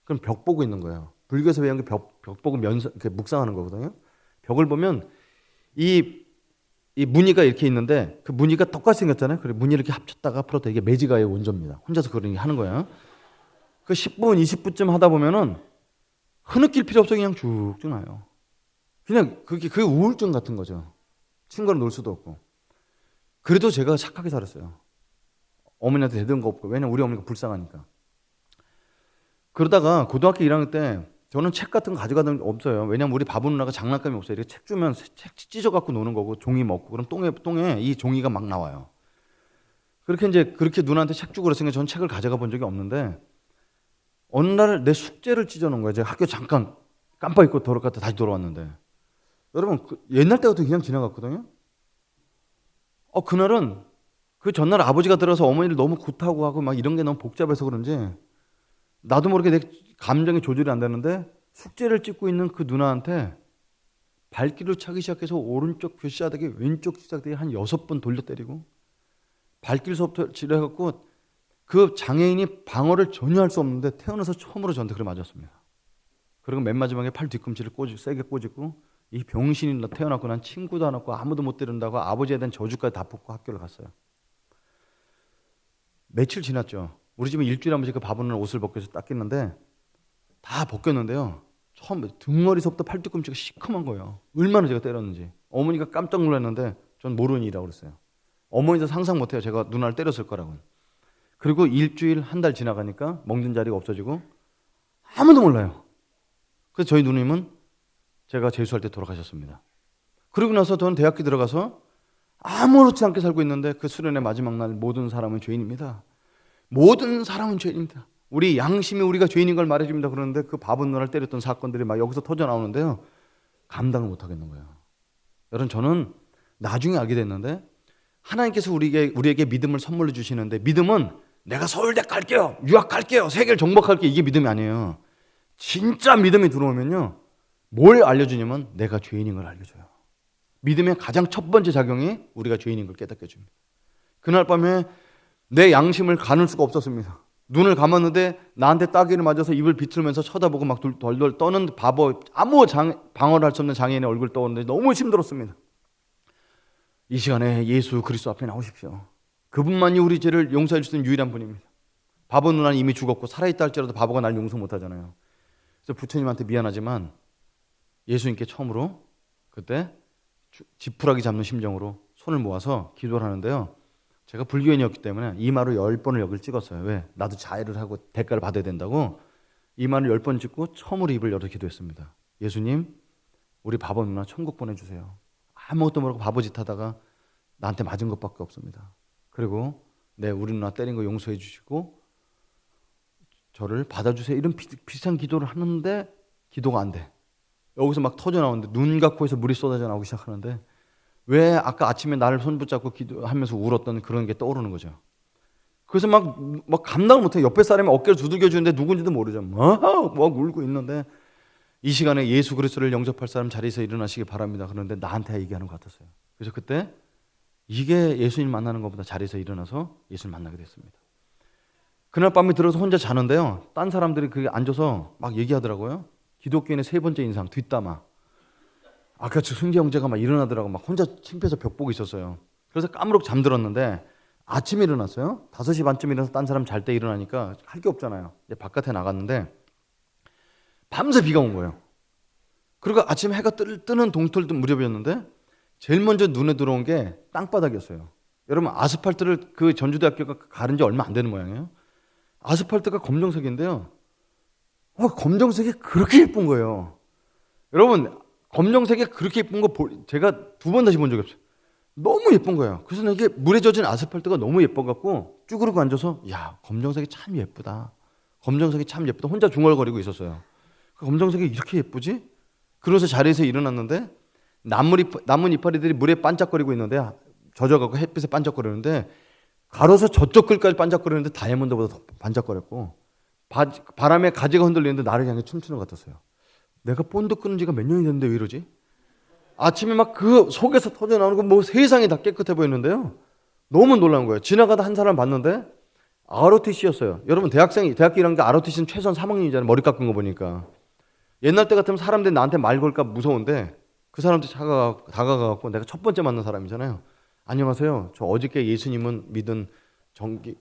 그럼 벽 보고 있는 거예요. 불교에서 배운 게 벽 보고 묵상하는 거거든요. 벽을 보면 이 무늬가 이렇게 있는데 그 무늬가 똑같이 생겼잖아요. 그래 무늬 이렇게 합쳤다가 풀었다 이게 매지가의 원조입니다. 혼자서 그런 게 하는 거야. 그 10분, 20분쯤 하다 보면은 흐느낄 필요 없어 그냥 쭉쭉 나요. 그냥 그게 우울증 같은 거죠. 친구랑 놀 수도 없고. 그래도 제가 착하게 살았어요. 어머니한테 대든 거 없고. 왜냐면 우리 어머니가 불쌍하니까. 그러다가 고등학교 1학년 때 저는 책 같은 거 가져가는 게 없어요. 왜냐면 우리 바보 누나가 장난감이 없어요. 이렇게 책 주면 책 찢어갖고 노는 거고 종이 먹고 그럼 똥에 이 종이가 막 나와요. 그렇게 누나한테 책 주고 그랬으니까 저는 책을 가져가 본 적이 없는데 어느 날 내 숙제를 찢어놓은 거예요. 제가 학교 잠깐 깜빡 잊고 돌아갔다 다시 돌아왔는데 여러분 옛날 때부터 그냥 지나갔거든요. 그날은 그 전날 아버지가 들어서 어머니를 너무 굿하고 하고 막 이런 게 너무 복잡해서 그런지 나도 모르게 내 감정이 조절이 안 되는데 숙제를 찍고 있는 그 누나한테 발길을 차기 시작해서 오른쪽 벼시아닥에 왼쪽 시작대에 한 6번 돌려 때리고 발길서부터 지려갖고 그 장애인이 방어를 전혀 할 수 없는데 태어나서 처음으로 저한테 그래 맞았습니다. 그리고 맨 마지막에 팔 뒤꿈치를 세게 꼬집고 이 병신이 태어났고 난 친구도 안 왔고 아무도 못 때린다고 아버지에 대한 저주까지 다 품고 학교를 갔어요. 며칠 지났죠. 우리 집은 일주일에 한 번씩 그 바보는 옷을 벗겨서 닦였는데 다 벗겼는데요. 처음 등머리서부터 팔뒤꿈치가 시커먼 거예요. 얼마나 제가 때렸는지. 어머니가 깜짝 놀랐는데 전 모르는 일이라고 그랬어요. 어머니도 상상 못해요. 제가 누나를 때렸을 거라고. 그리고 일주일 한 달 지나가니까 먹는 자리가 없어지고 아무도 몰라요. 그래서 저희 누님은 제가 재수할 때 돌아가셨습니다. 그러고 나서 저는 대학교 들어가서 아무렇지 않게 살고 있는데 그 수련의 마지막 날 모든 사람은 죄인입니다. 모든 사람은 죄인입니다. 우리 양심이 우리가 죄인인 걸 말해줍니다. 그러는데 그 바보 누나를 때렸던 사건들이 막 여기서 터져 나오는데요. 감당을 못 하겠는 거예요. 여러분 저는 나중에 알게 됐는데 하나님께서 우리에게 믿음을 선물로 주시는데 믿음은 내가 서울대 갈게요. 유학 갈게요. 세계를 정복할게요. 이게 믿음이 아니에요. 진짜 믿음이 들어오면요. 뭘 알려주냐면 내가 죄인인 걸 알려줘요. 믿음의 가장 첫 번째 작용이 우리가 죄인인 걸 깨닫게 해줍니다. 그날 밤에 내 양심을 가눌 수가 없었습니다. 눈을 감았는데 나한테 따귀를 맞아서 입을 비틀면서 쳐다보고 막 덜덜 떠는 바보 아무 방어를 할 수 없는 장애인의 얼굴 떠오르는데 너무 힘들었습니다. 이 시간에 예수 그리스도 앞에 나오십시오. 그분만이 우리 죄를 용서해 주시는 유일한 분입니다. 바보 누나는 이미 죽었고 살아있다 할지라도 바보가 날 용서 못하잖아요. 그래서 부처님한테 미안하지만 예수님께 처음으로 그때 지푸라기 잡는 심정으로 손을 모아서 기도를 하는데요. 제가 불교인이었기 때문에 이마로 10번을 여기를 찍었어요. 왜? 나도 자해를 하고 대가를 받아야 된다고 이마를 10번 찍고 처음으로 입을 열어 기도했습니다. 예수님, 우리 바보 누나 천국 보내주세요. 아무것도 모르고 바보짓 하다가 나한테 맞은 것밖에 없습니다. 그리고 우리 누나 때린 거 용서해 주시고 저를 받아주세요. 이런 비슷한 기도를 하는데 기도가 안 돼. 여기서 막 터져 나오는데 눈과 코에서 물이 쏟아져 나오기 시작하는데 왜 아까 아침에 나를 손 붙잡고 기도하면서 울었던 그런 게 떠오르는 거죠. 그래서 막 감당을 못해. 옆에 사람이 어깨를 두들겨 주는데 누군지도 모르죠. 막 울고 있는데 이 시간에 예수 그리스도를 영접할 사람 자리에서 일어나시기 바랍니다. 그런데 나한테 얘기하는 것 같았어요. 그래서 그때 이게 예수님 만나는 것보다 자리에서 일어나서 예수를 만나게 됐습니다. 그날 밤에 들어서 혼자 자는데요. 딴 사람들이 그게 앉아서 막 얘기하더라고요. 기독교인의 세 번째 인상 뒷담화. 아까 저 승재 형제가 막 일어나더라고. 막 혼자 침대에서 벽 보고 있었어요. 그래서 까무룩 잠들었는데 아침에 일어났어요. 5시 반쯤 일어나서 딴 사람 잘 때 일어나니까 할 게 없잖아요. 이제 바깥에 나갔는데 밤새 비가 온 거예요. 그리고 아침에 해가 뜨는 동틀 무렵이었는데 제일 먼저 눈에 들어온 게 땅바닥이었어요. 여러분 아스팔트를 그 전주대학교가 가른 지 얼마 안 되는 모양이에요. 아스팔트가 검정색인데요. 검정색이 그렇게 예쁜 거예요. 여러분 검정색이 그렇게 예쁜 거 제가 2번 다시 본 적이 없어요. 너무 예쁜 거예요. 그래서 이게 물에 젖은 아스팔트가 너무 예뻐갖고 쭈그리고 앉아서 야, 검정색이 참 예쁘다. 검정색이 참 예쁘다. 혼자 중얼거리고 있었어요. 그 검정색이 이렇게 예쁘지? 그러면서 자리에서 일어났는데 나뭇 이파리들이 물에 반짝거리고 있는데 젖어갖고 햇빛에 반짝거리는데 가로서 저쪽 글까지 반짝거리는데 다이아몬드보다 더 반짝거렸고 바람에 가지가 흔들리는데 나를 향해 춤추는 것 같았어요. 내가 본드 끊은 지가 몇 년이 됐는데 왜 이러지? 아침에 막 그 속에서 터져나오는 거 뭐 세상이 다 깨끗해 보였는데요. 너무 놀란 거예요. 지나가다 한 사람 봤는데 ROTC였어요. 여러분 대학교 1학년 ROTC는 최소한 3학년이잖아요. 머리 깎은 거 보니까. 옛날 때 같으면 사람들이 나한테 말 걸까 무서운데 그 사람들이 다가가갖고 내가 첫 번째 만난 사람이잖아요. 안녕하세요. 저 어저께 예수님은 믿은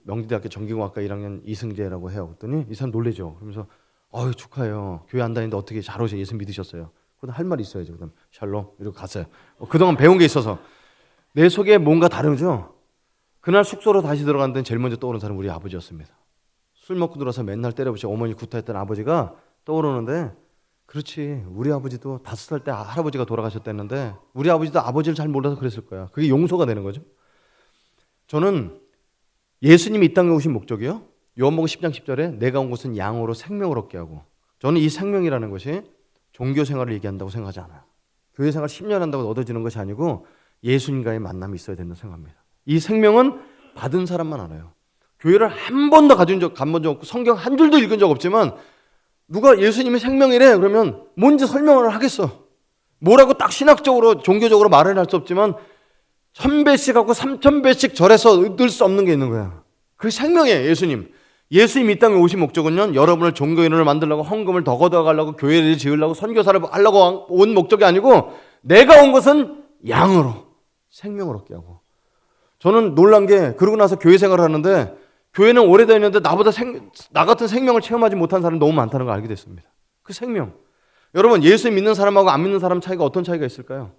명지대학교 전기공학과 1학년 이승재라고 해요. 그랬더니 이 사람 놀래죠. 그러면서 아유 축하해요. 교회 안 다니는데 어떻게 잘 오셔 예수 믿으셨어요. 그다음 할 말이 있어야죠. 그다음 샬롬 이러고 갔어요. 그동안 배운 게 있어서 내 속에 뭔가 다르죠. 그날 숙소로 다시 들어갔는데 제일 먼저 떠오르는 사람은 우리 아버지였습니다. 술 먹고 들어서 맨날 때려부시고 어머니 구타했던 아버지가 떠오르는데 그렇지 우리 아버지도 5살 때 할아버지가 돌아가셨다는데 우리 아버지도 아버지를 잘 몰라서 그랬을 거야. 그게 용서가 되는 거죠. 저는 예수님이 이 땅에 오신 목적이요. 요한복음 10장 10절에 내가 온 것은 양으로 생명을 얻게 하고 저는 이 생명이라는 것이 종교 생활을 얘기한다고 생각하지 않아요. 교회 생활 10년 한다고 얻어지는 것이 아니고 예수님과의 만남이 있어야 된다고 생각합니다. 이 생명은 받은 사람만 알아요. 교회를 한 번도 가본 적 없고 성경 한 줄도 읽은 적 없지만 누가 예수님이 생명이래 그러면 뭔지 설명을 하겠어. 뭐라고 딱 신학적으로 종교적으로 말을 할 수 없지만 1000배씩 하고 3000배씩 절해서 얻을 수 없는 게 있는 거야. 그게 생명이에요. 예수님 이 땅에 오신 목적은요 여러분을 종교인을 만들려고 헌금을 더 걷어가려고 교회를 지으려고 선교사를 하려고 온 목적이 아니고 내가 온 것은 양으로 생명을 얻게 하고 저는 놀란 게 그러고 나서 교회 생활을 하는데 교회는 오래 다녔는데 나 같은 생명을 체험하지 못한 사람이 너무 많다는 걸 알게 됐습니다. 그 생명. 여러분 예수 믿는 사람하고 안 믿는 사람 차이가 어떤 차이가 있을까요?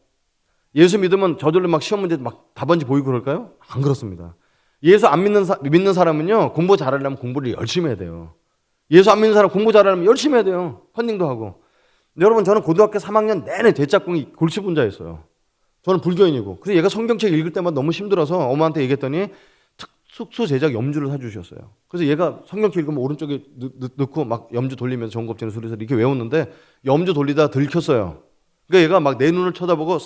예수 믿으면 저절로 막 시험 문제 막 답안지 보이고 그럴까요? 안 그렇습니다. 예수 안 믿는 사람은요 공부 잘하려면 공부를 열심히 해야 돼요. 예수 안 믿는 사람 공부 잘하려면 열심히 해야 돼요. 컨닝도 하고. 여러분 저는 고등학교 3학년 내내 대짝꿍이 골치 분자였어요. 저는 불교인이고 그래서 얘가 성경책 읽을 때마다 너무 힘들어서 엄마한테 얘기했더니 특수 제작 염주를 사주셨어요. 그래서 얘가 성경책 읽으면 오른쪽에 넣고 막 염주 돌리면서 전곱제는 소리에서 이렇게 외웠는데 염주 돌리다 들켰어요. 그러니까 얘가 막 내 눈을 쳐다보고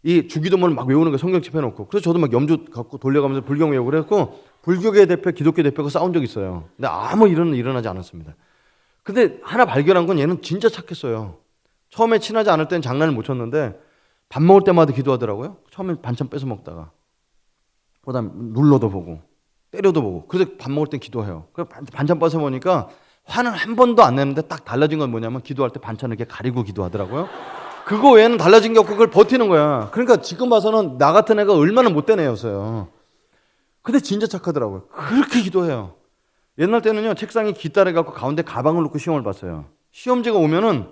이 주기도문을 막 외우는 거예요. 성경책 펴놓고. 그래서 저도 막 염주 갖고 돌려가면서 불경 외우고 그랬고 불교계 대표, 기독교 대표가 싸운 적이 있어요. 근데 아무 일은 일어나지 않았습니다. 근데 하나 발견한 건 얘는 진짜 착했어요. 처음에 친하지 않을 땐 장난을 못 쳤는데 밥 먹을 때마다 기도하더라고요. 처음엔 반찬 뺏어 먹다가 그다음 눌러도 보고 때려도 보고 그래서 밥 먹을 땐 기도해요. 그래서 반찬 뺏어 먹으니까 화는 한 번도 안 내는데 딱 달라진 건 뭐냐면 기도할 때 반찬을 이렇게 가리고 기도하더라고요. 그거 외에는 달라진 게 없고 그걸 버티는 거야. 그러니까 지금 봐서는 나 같은 애가 얼마나 못된 애였어요. 근데 진짜 착하더라고요. 그렇게 기도해요. 옛날 때는요 책상에 깃다래 갖고 가운데 가방을 놓고 시험을 봤어요. 시험지가 오면은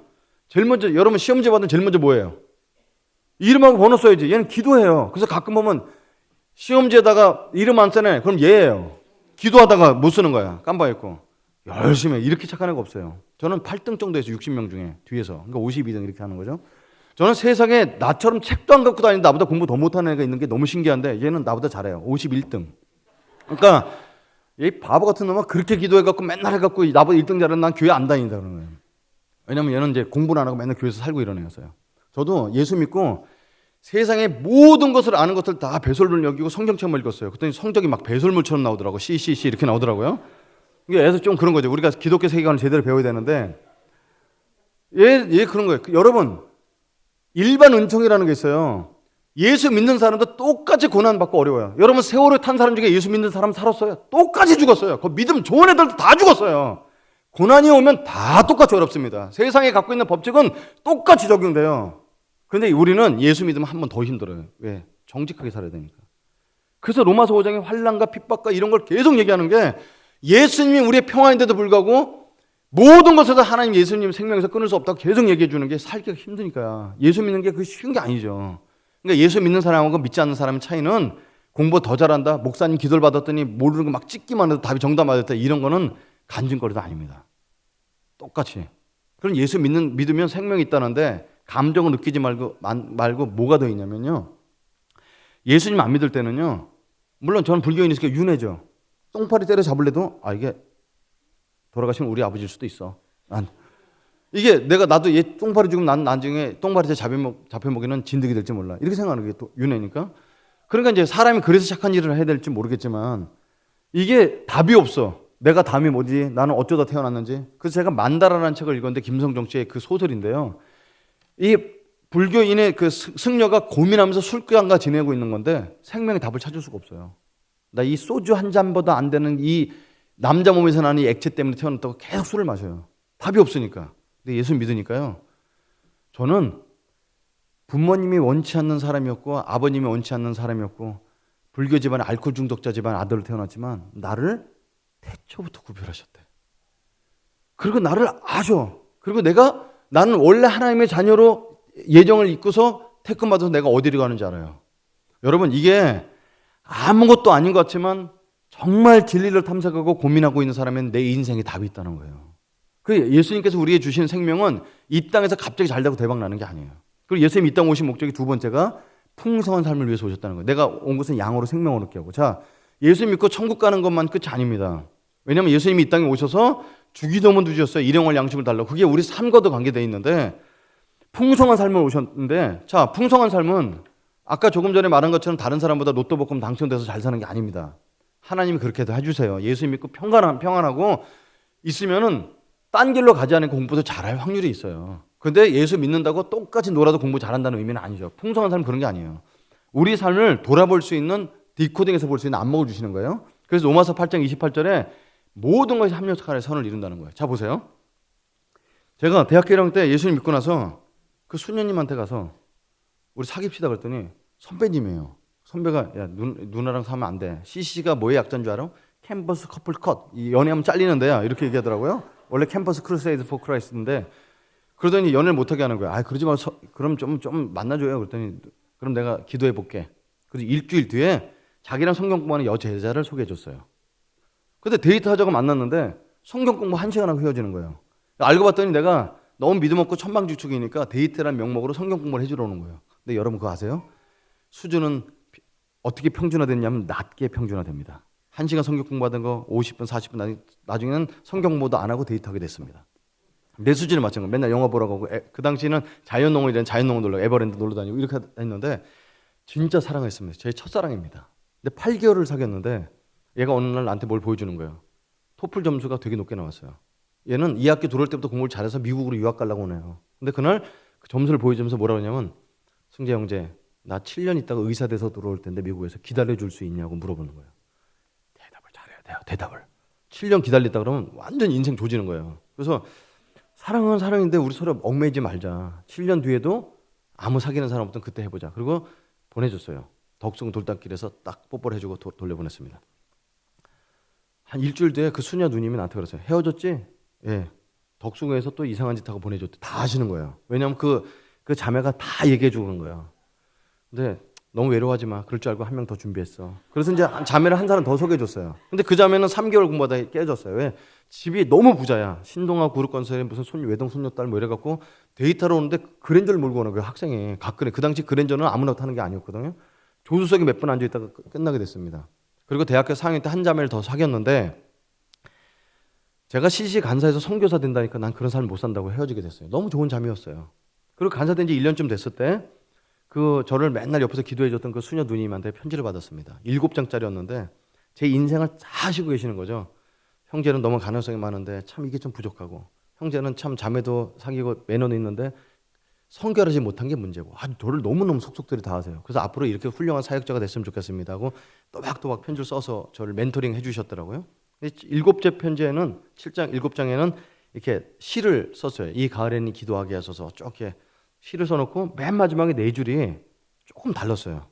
제일 먼저 여러분 시험지 받으면 제일 먼저 뭐예요? 이름하고 번호 써야지. 얘는 기도해요. 그래서 가끔 보면 시험지에다가 이름 안 써네. 그럼 얘예요. 기도하다가 못 쓰는 거야. 깜빡했고. 열심히 해. 이렇게 착한 애가 없어요. 저는 8등 정도 했어요. 60명 중에 뒤에서. 그러니까 52등 이렇게 하는 거죠. 저는 세상에 나처럼 책도 안 갖고 다니는데 나보다 공부 더 못하는 애가 있는 게 너무 신기한데 얘는 나보다 잘해요. 51등. 그러니까 이 바보 같은 놈아 그렇게 기도해갖고 맨날 해갖고 나보다 1등 잘하는 난 교회 안 다닌다 그러는 거예요. 왜냐면 얘는 이제 공부를 안 하고 맨날 교회에서 살고 이런 애였어요. 저도 예수 믿고 세상의 모든 것을 아는 것을 다 배설물 여기고 성경책만 읽었어요. 그랬더니 성적이 막 배설물처럼 나오더라고. CCC 이렇게 나오더라고요. 이게 애서 좀 그런 거죠. 우리가 기독교 세계관을 제대로 배워야 되는데 얘 그런 거예요. 여러분 일반 은총이라는 게 있어요. 예수 믿는 사람도 똑같이 고난받고 어려워요. 여러분 세월호 탄 사람 중에 예수 믿는 사람 살았어요. 똑같이 죽었어요. 그 믿음 좋은 애들도 다 죽었어요. 고난이 오면 다 똑같이 어렵습니다. 세상에 갖고 있는 법칙은 똑같이 적용돼요. 그런데 우리는 예수 믿으면 한 번 더 힘들어요. 왜? 정직하게 살아야 되니까. 그래서 로마서 5장에 환난과 핍박과 이런 걸 계속 얘기하는 게 예수님이 우리의 평화인데도 불구하고 모든 것에서 하나님 예수님 생명에서 끊을 수 없다고 계속 얘기해 주는 게 살기가 힘드니까. 예수 믿는 게 그게 쉬운 게 아니죠. 그러니까 예수 믿는 사람하고 믿지 않는 사람의 차이는 공부 더 잘한다, 목사님 기도를 받았더니 모르는 거 막 찍기만 해도 답이 정답 맞았다, 이런 거는 간증거리도 아닙니다. 똑같이. 그럼 예수 믿으면 생명이 있다는데 감정을 느끼지 말고 뭐가 더 있냐면요. 예수님 안 믿을 때는요. 물론 저는 불교인이니까 윤회죠. 똥파리 때려 잡을래도 이게 돌아가시면 우리 아버지일 수도 있어. 이게 나도 얘 똥파리 죽으면 난 나중에 똥파리에 잡혀먹이는 진드기 될지 몰라. 이렇게 생각하는 게 또 윤회니까. 그러니까 이제 사람이 그래서 착한 일을 해야 될지 모르겠지만 이게 답이 없어. 내가 답이 뭐지? 나는 어쩌다 태어났는지. 그래서 제가 만다라라는 책을 읽었는데 김성정 씨의 그 소설인데요. 이 불교인의 그 승려가 고민하면서 술강가 지내고 있는 건데 생명의 답을 찾을 수가 없어요. 나 이 소주 한 잔보다 안 되는 이 남자 몸에서 나는 이 액체 때문에 태어났다고 계속 술을 마셔요. 답이 없으니까. 근데 예수 믿으니까요. 저는 부모님이 원치 않는 사람이었고 아버님이 원치 않는 사람이었고 불교 집안 알코올 중독자 집안 아들로 태어났지만 나를 태초부터 구별하셨대. 그리고 나를 아셔. 그리고 나는 원래 하나님의 자녀로 예정을 입고서 태권 받아서 내가 어디로 가는지 알아요. 여러분 이게 아무것도 아닌 것 같지만 정말 진리를 탐색하고 고민하고 있는 사람은 내 인생에 답이 있다는 거예요. 그 예수님께서 우리에게 주시는 생명은 이 땅에서 갑자기 잘 되고 대박 나는 게 아니에요. 그리고 예수님이 이 땅 오신 목적이 두 번째가 풍성한 삶을 위해서 오셨다는 거예요. 내가 온 것은 양으로 생명을 얻게 하고. 자, 예수님 믿고 천국 가는 것만 끝이 아닙니다. 왜냐하면 예수님이 이 땅에 오셔서 주기도문 두셨어요. 일용할 양식을 달라고. 그게 우리 삶과도 관계되어 있는데 풍성한 삶을 오셨는데 자, 풍성한 삶은 아까 조금 전에 말한 것처럼 다른 사람보다 로또 복권 당첨돼서 잘 사는 게 아닙니다. 하나님이 그렇게도 해주세요. 예수님 믿고 평안하고 있으면은 딴 길로 가지 않은 공부도 잘할 확률이 있어요. 근데 예수 믿는다고 똑같이 놀아도 공부 잘한다는 의미는 아니죠. 풍성한 삶은 그런 게 아니에요. 우리 삶을 돌아볼 수 있는 디코딩에서 볼 수 있는 안목을 주시는 거예요. 그래서 로마서 8장 28절에 모든 것이 합력하여 선을 이룬다는 거예요. 자 보세요. 제가 대학교 1학년 때 예수님 믿고 나서 그 수녀님한테 가서 우리 사귀읍시다 그랬더니 선배님이에요. 선배가 야 누나랑 사면 안 돼. CC가 뭐의 약자인 줄 알아? 캠퍼스 커플 컷. 이 연애하면 잘리는데요. 이렇게 얘기하더라고요. 원래 캠퍼스 크루세이드 포 크라이스트인데 그러더니 연애를 못하게 하는 거예요. 그러지 마. 그럼 좀 만나줘요. 그랬더니 그럼 내가 기도해 볼게. 그래서 일주일 뒤에 자기랑 성경 공부하는 여제자를 소개해 줬어요. 근데 데이트하자고 만났는데 성경 공부 1시간 하고 헤어지는 거예요. 알고 봤더니 내가 너무 믿음 없고 천방지축이니까 데이트라는 명목으로 성경 공부를 해주러 오는 거예요. 근데 여러분 그거 아세요? 수준은 어떻게 평준화됐냐면 낮게 평준화됩니다. 1시간 성경 공부하던 거 50분, 40분 나중에는 성경 공부도 안 하고 데이트하게 됐습니다. 내 수준에 맞춘 거. 맨날 영화 보러 가고 그 당시에는 자연농원이라는 자연농원 놀러 에버랜드 놀러 다니고 이렇게 했는데 진짜 사랑했습니다. 제 첫사랑입니다. 근데 8개월을 사귀었는데 얘가 어느 날 나한테 뭘 보여주는 거예요. 토플 점수가 되게 높게 나왔어요. 얘는 2학기 들어올 때부터 공부를 잘해서 미국으로 유학 가려고 오네요. 근데 그날 그 점수를 보여주면서 뭐라고 하냐면 승재 형제 나 7년 있다가 의사 돼서 들어올 텐데 미국에서 기다려줄 수 있냐고 물어보는 거예요. 대답을 잘해야 돼요. 대답을. 7년 기다렸다 그러면 완전 인생 조지는 거예요. 그래서 사랑은 사랑인데 우리 서로 얽매이지 말자. 7년 뒤에도 아무 사귀는 사람 없던 그때 해보자. 그리고 보내줬어요. 덕숭 돌담길에서 딱 뽀뽀를 해주고 돌려보냈습니다. 한 일주일 뒤에 그 수녀 누님이 나한테 그랬어요. 헤어졌지? 예. 덕숭에서 또 이상한 짓 하고 보내줬대. 다 아시는 거예요. 왜냐하면 그 자매가 다 얘기해 주고 간 거예요. 근데 너무 외로워하지 마. 그럴 줄 알고 한 명 더 준비했어. 그래서 이제 자매를 한 사람 더 소개해 줬어요. 근데 그 자매는 3개월 공부하다 깨졌어요. 왜? 집이 너무 부자야. 신동아 그룹건설에 무슨 외동 손녀딸 뭐 이래갖고 데이트하러 오는데 그랜저를 몰고 오는 거예요. 학생이. 가끔에. 그 당시 그랜저는 아무나 타는 게 아니었거든요. 조수석에 몇 분 앉아있다가 끝나게 됐습니다. 그리고 대학교 4학년 때 한 자매를 더 사귀었는데 제가 CC 간사에서 선교사 된다니까 난 그런 삶을 못 산다고 헤어지게 됐어요. 너무 좋은 자매였어요. 그리고 간사 된 지 1년쯤 됐을 때 그 저를 맨날 옆에서 기도해줬던 그 수녀 누님한테 편지를 받았습니다. 7장짜리였는데 제 인생을 다 아시고 계시는 거죠. 형제는 너무 가능성이 많은데 참 이게 좀 부족하고 형제는 참 자매도 사귀고 매너는 있는데 성결하지 못한 게 문제고 저를 너무너무 속속들이 다 하세요. 그래서 앞으로 이렇게 훌륭한 사역자가 됐으면 좋겠습니다 하고 또박또박 편지를 써서 저를 멘토링 해주셨더라고요. 7째 편지에는 7장 7장에는 이렇게 시를 썼어요. 이 가을에는 기도하게 하소서 쭉 이렇게 시를 써놓고 맨 마지막에 4줄이 조금 달랐어요.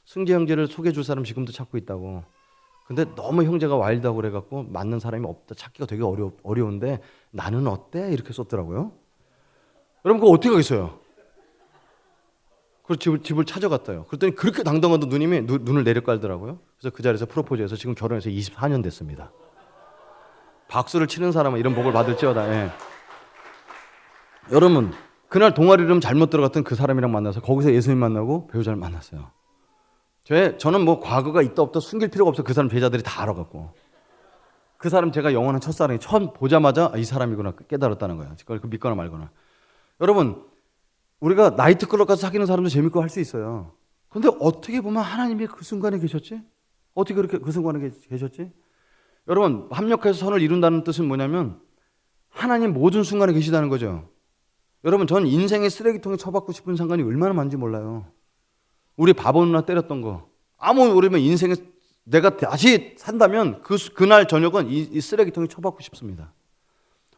승재 형제를 소개해 줄 사람 지금도 찾고 있다고. 근데 너무 형제가 와일드하고 그래갖고 맞는 사람이 없다. 찾기가 되게 어려운데 나는 어때? 이렇게 썼더라고요. 여러분 그거 어떻게 하겠어요? 그래서 집을 찾아갔다요. 그랬더니 그렇게 당당하던 누님이 눈을 내려깔더라고요. 그래서 그 자리에서 프로포즈해서 지금 결혼해서 24년 됐습니다. 박수를 치는 사람은 이런 복을 받을지어다. 예. 여러분 그날 동아리 이름 잘못 들어갔던 그 사람이랑 만나서 거기서 예수님 만나고 배우자를 만났어요. 저는 뭐 과거가 있다 없다 숨길 필요가 없어. 그 사람 배우자들이 다 알아갖고. 그 사람 제가 영원한 첫사랑이 처음 보자마자 이 사람이구나 깨달았다는 거야. 그걸 믿거나 말거나. 여러분, 우리가 나이트클럽 가서 사귀는 사람도 재밌고 할 수 있어요. 그런데 어떻게 보면 하나님이 그 순간에 계셨지? 어떻게 그렇게 그 순간에 계셨지? 여러분, 합력해서 선을 이룬다는 뜻은 뭐냐면 하나님 모든 순간에 계시다는 거죠. 여러분, 전 인생의 쓰레기통에 처박고 싶은 순간이 얼마나 많은지 몰라요. 우리 바보 누나 때렸던 거. 아무 모르면 인생에 내가 다시 산다면 그날 저녁은 이 쓰레기통에 처박고 싶습니다.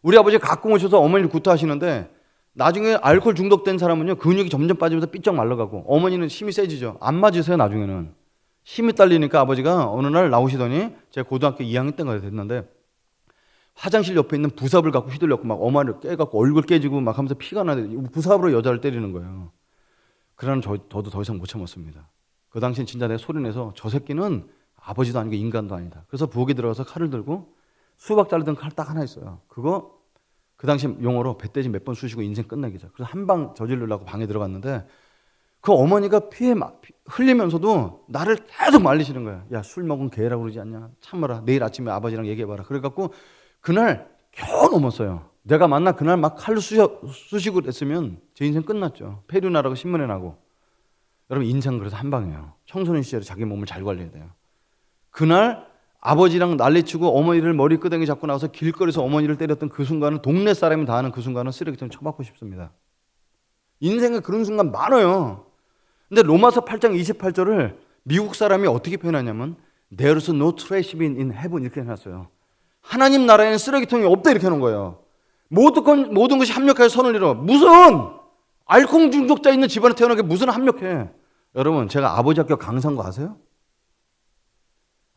우리 아버지 가끔 오셔서 어머니를 구타하시는데 나중에 알코올 중독된 사람은요 근육이 점점 빠지면서 삐쩍 말라가고 어머니는 힘이 세지죠. 안 맞으세요. 나중에는 힘이 딸리니까 아버지가 어느 날 나오시더니 제가 고등학교 2학년 때가 됐는데 화장실 옆에 있는 부삽을 갖고 휘둘렸고 막 어머니를 깨갖고 얼굴 깨지고 막 하면서 피가 나는데 부삽으로 여자를 때리는 거예요. 그러나 저도 더 이상 못 참았습니다. 그 당시엔 진짜 내가 소리내서 저 새끼는 아버지도 아니고 인간도 아니다. 그래서 부엌에 들어가서 칼을 들고 수박 자르던 칼 딱 하나 있어요. 그거 그 당시 용어로 배때지 몇 번 쑤시고 인생 끝내기죠. 그래서 한 방 저지르려고 방에 들어갔는데 그 어머니가 피에 흘리면서도 나를 계속 말리시는 거야. 야, 술 먹은 개라고 그러지 않냐? 참아라. 내일 아침에 아버지랑 얘기해봐라. 그래갖고 그날 겨우 넘었어요. 내가 만나 그날 막 칼로 쑤시고 그랬으면 제 인생 끝났죠. 폐류 나라고 신문에 나고. 여러분, 인생 그래서 한 방이에요. 청소년 시절에 자기 몸을 잘 관리해야 돼요. 그날 아버지랑 난리치고 어머니를 머리끄댕이 잡고 나와서 길거리에서 어머니를 때렸던 그 순간은 동네 사람이 다 아는 그 순간은 쓰레기통에 처박고 싶습니다. 인생에 그런 순간 많아요. 근데 로마서 8장 28절을 미국 사람이 어떻게 표현하냐면 There's no trash bin in heaven 이렇게 해놨어요. 하나님 나라에는 쓰레기통이 없다 이렇게 해놓은 거예요. 모든 것이 합력해서 선을 이뤄. 무슨 알코올 중독자 있는 집안에 태어난 게 무슨 합력해. 여러분, 제가 아버지 학교 강사인 거 아세요?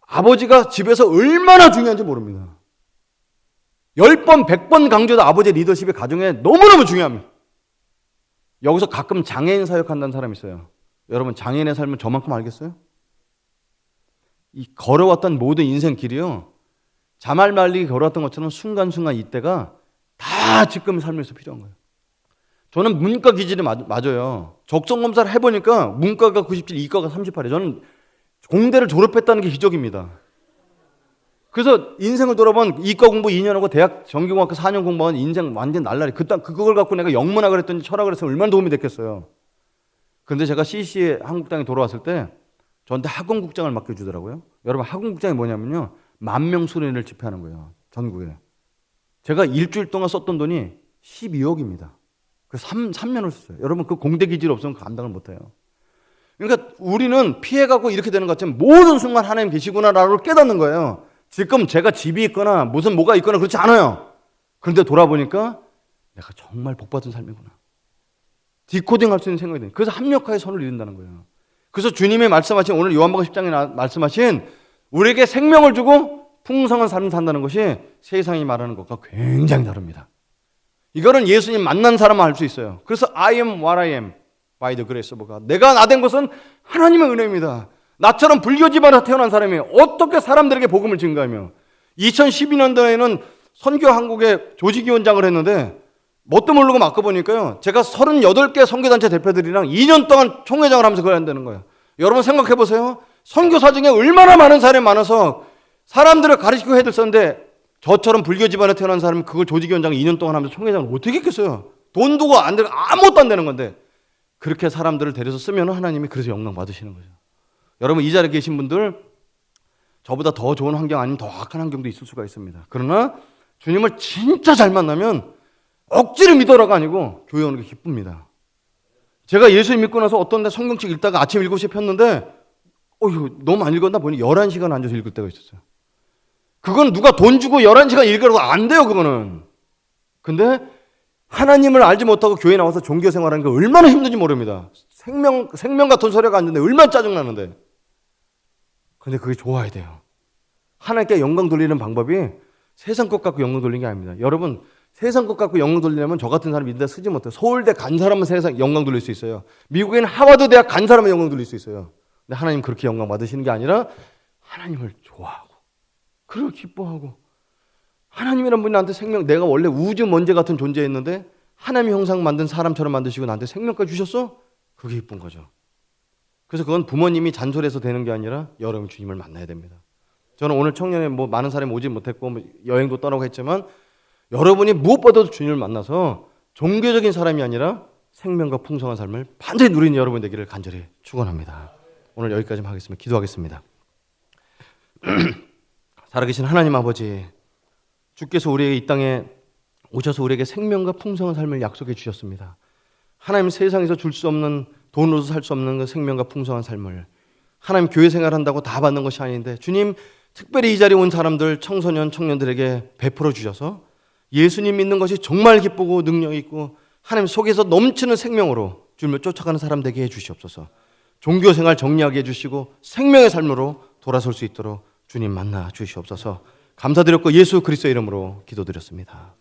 아버지가 집에서 얼마나 중요한지 모릅니다. 10번, 100번 강조해도 아버지의 리더십이 가정에 너무너무 중요합니다. 여기서 가끔 장애인 사역한다는 사람이 있어요. 여러분, 장애인의 삶은 저만큼 알겠어요? 이 걸어왔던 모든 인생 길이요. 자말 말리기 걸어왔던 것처럼 순간순간 이때가 다 지금 삶에서 필요한 거예요. 저는 문과 기질이 맞아요. 적성검사를 해보니까 문과가 97, 이과가 38이에요. 저는 공대를 졸업했다는 게 기적입니다. 그래서 인생을 돌아본 이과 공부 2년 하고 대학 전기공학과 4년 공부한 인생 완전 날라리. 그걸 갖고 내가 영문학을 했더니 철학을 했으면 얼마나 도움이 됐겠어요. 그런데 제가 CC에 한국당에 돌아왔을 때 저한테 학원국장을 맡겨주더라고요. 여러분, 학원국장이 뭐냐면요. 10,000명 수련회를 집회하는 거예요. 전국에. 제가 일주일 동안 썼던 돈이 12억입니다. 그래서 3년을 썼어요. 여러분, 그 공대 기질 없으면 감당을 못해요. 그러니까 우리는 피해가고 이렇게 되는 것 같지만 모든 순간 하나님 계시구나라고 깨닫는 거예요. 지금 제가 집이 있거나 무슨 뭐가 있거나 그렇지 않아요. 그런데 돌아보니까 내가 정말 복받은 삶이구나. 디코딩 할 수 있는 생각이 돼요. 그래서 합력하여 선을 이룬다는 거예요. 그래서 주님이 말씀하신 오늘 요한복음 10장에 말씀하신 우리에게 생명을 주고 풍성한 삶을 산다는 것이 세상이 말하는 것과 굉장히 다릅니다. 이거는 예수님 만난 사람만 알 수 있어요. 그래서 I am what I am by the grace of God. 내가 나 된 것은 하나님의 은혜입니다. 나처럼 불교 집안에서 태어난 사람이 어떻게 사람들에게 복음을 증거하며 2012년도에는 선교 한국의 조직위원장을 했는데 뭣도 모르고 맡겨보니까요. 제가 38개 선교단체 대표들이랑 2년 동안 총회장을 하면서 그걸 한다는 거예요. 여러분 생각해보세요. 선교사 중에 얼마나 많은 사람이 많아서 사람들을 가르치고 해야 됐었는데 저처럼 불교 집안에 태어난 사람이 그걸 조직위원장을 2년 동안 하면서 총회장을 어떻게 했겠어요. 돈 두고 안 되는 아무것도 안 되는 건데 그렇게 사람들을 데려서 쓰면 하나님이 그래서 영광 받으시는 거죠. 여러분 이 자리에 계신 분들 저보다 더 좋은 환경 아니면 더 악한 환경도 있을 수가 있습니다. 그러나 주님을 진짜 잘 만나면 억지로 믿어라가 아니고 교회 오는 게 기쁩니다. 제가 예수님 믿고 나서 어떤 데 성경책 읽다가 아침 7시에 폈는데 이거 너무 안 읽었나 보니 11시간 앉아서 읽을 때가 있었어요. 그건 누가 돈 주고 11시간 읽으라고 안 돼요, 그거는. 근데 하나님을 알지 못하고 교회 나와서 종교 생활하는 게 얼마나 힘든지 모릅니다. 생명 같은 소리가 안 듣는데 얼마나 짜증나는데. 근데 그게 좋아야 돼요. 하나님께 영광 돌리는 방법이 세상 것 갖고 영광 돌리는 게 아닙니다. 여러분, 세상 것 갖고 영광 돌리려면 저 같은 사람이 인데 쓰지 못해요. 서울대 간 사람은 세상 영광 돌릴 수 있어요. 미국에는 하버드 대학 간 사람은 영광 돌릴 수 있어요. 근데 하나님 그렇게 영광 받으시는 게 아니라 하나님을 좋아하고 그리고 기뻐하고 하나님이란 분이 나한테 생명, 내가 원래 우주 먼지 같은 존재였는데 하나님의 형상 만든 사람처럼 만드시고 나한테 생명까지 주셨어? 그게 기쁜 거죠. 그래서 그건 부모님이 잔소리해서 되는 게 아니라 여러분 주님을 만나야 됩니다. 저는 오늘 청년에 많은 사람이 오지 못했고 여행도 떠나고 했지만 여러분이 무엇보다도 주님을 만나서 종교적인 사람이 아니라 생명과 풍성한 삶을 반드시 누리는 여러분 되기를 간절히 축원합니다. 오늘 여기까지만 하겠습니다. 기도하겠습니다. 살아계신 하나님 아버지, 주께서 우리에게 이 땅에 오셔서 우리에게 생명과 풍성한 삶을 약속해 주셨습니다. 하나님 세상에서 줄 수 없는, 돈으로도 살 수 없는 그 생명과 풍성한 삶을 하나님 교회 생활한다고 다 받는 것이 아닌데 주님 특별히 이 자리에 온 사람들, 청소년, 청년들에게 베풀어 주셔서 예수님 믿는 것이 정말 기쁘고 능력 있고 하나님 속에서 넘치는 생명으로 주님을 쫓아가는 사람 되게 해주시옵소서. 종교생활 정리하게 해주시고 생명의 삶으로 돌아설 수 있도록 주님 만나 주시옵소서. 감사드렸고 예수 그리스도의 이름으로 기도드렸습니다.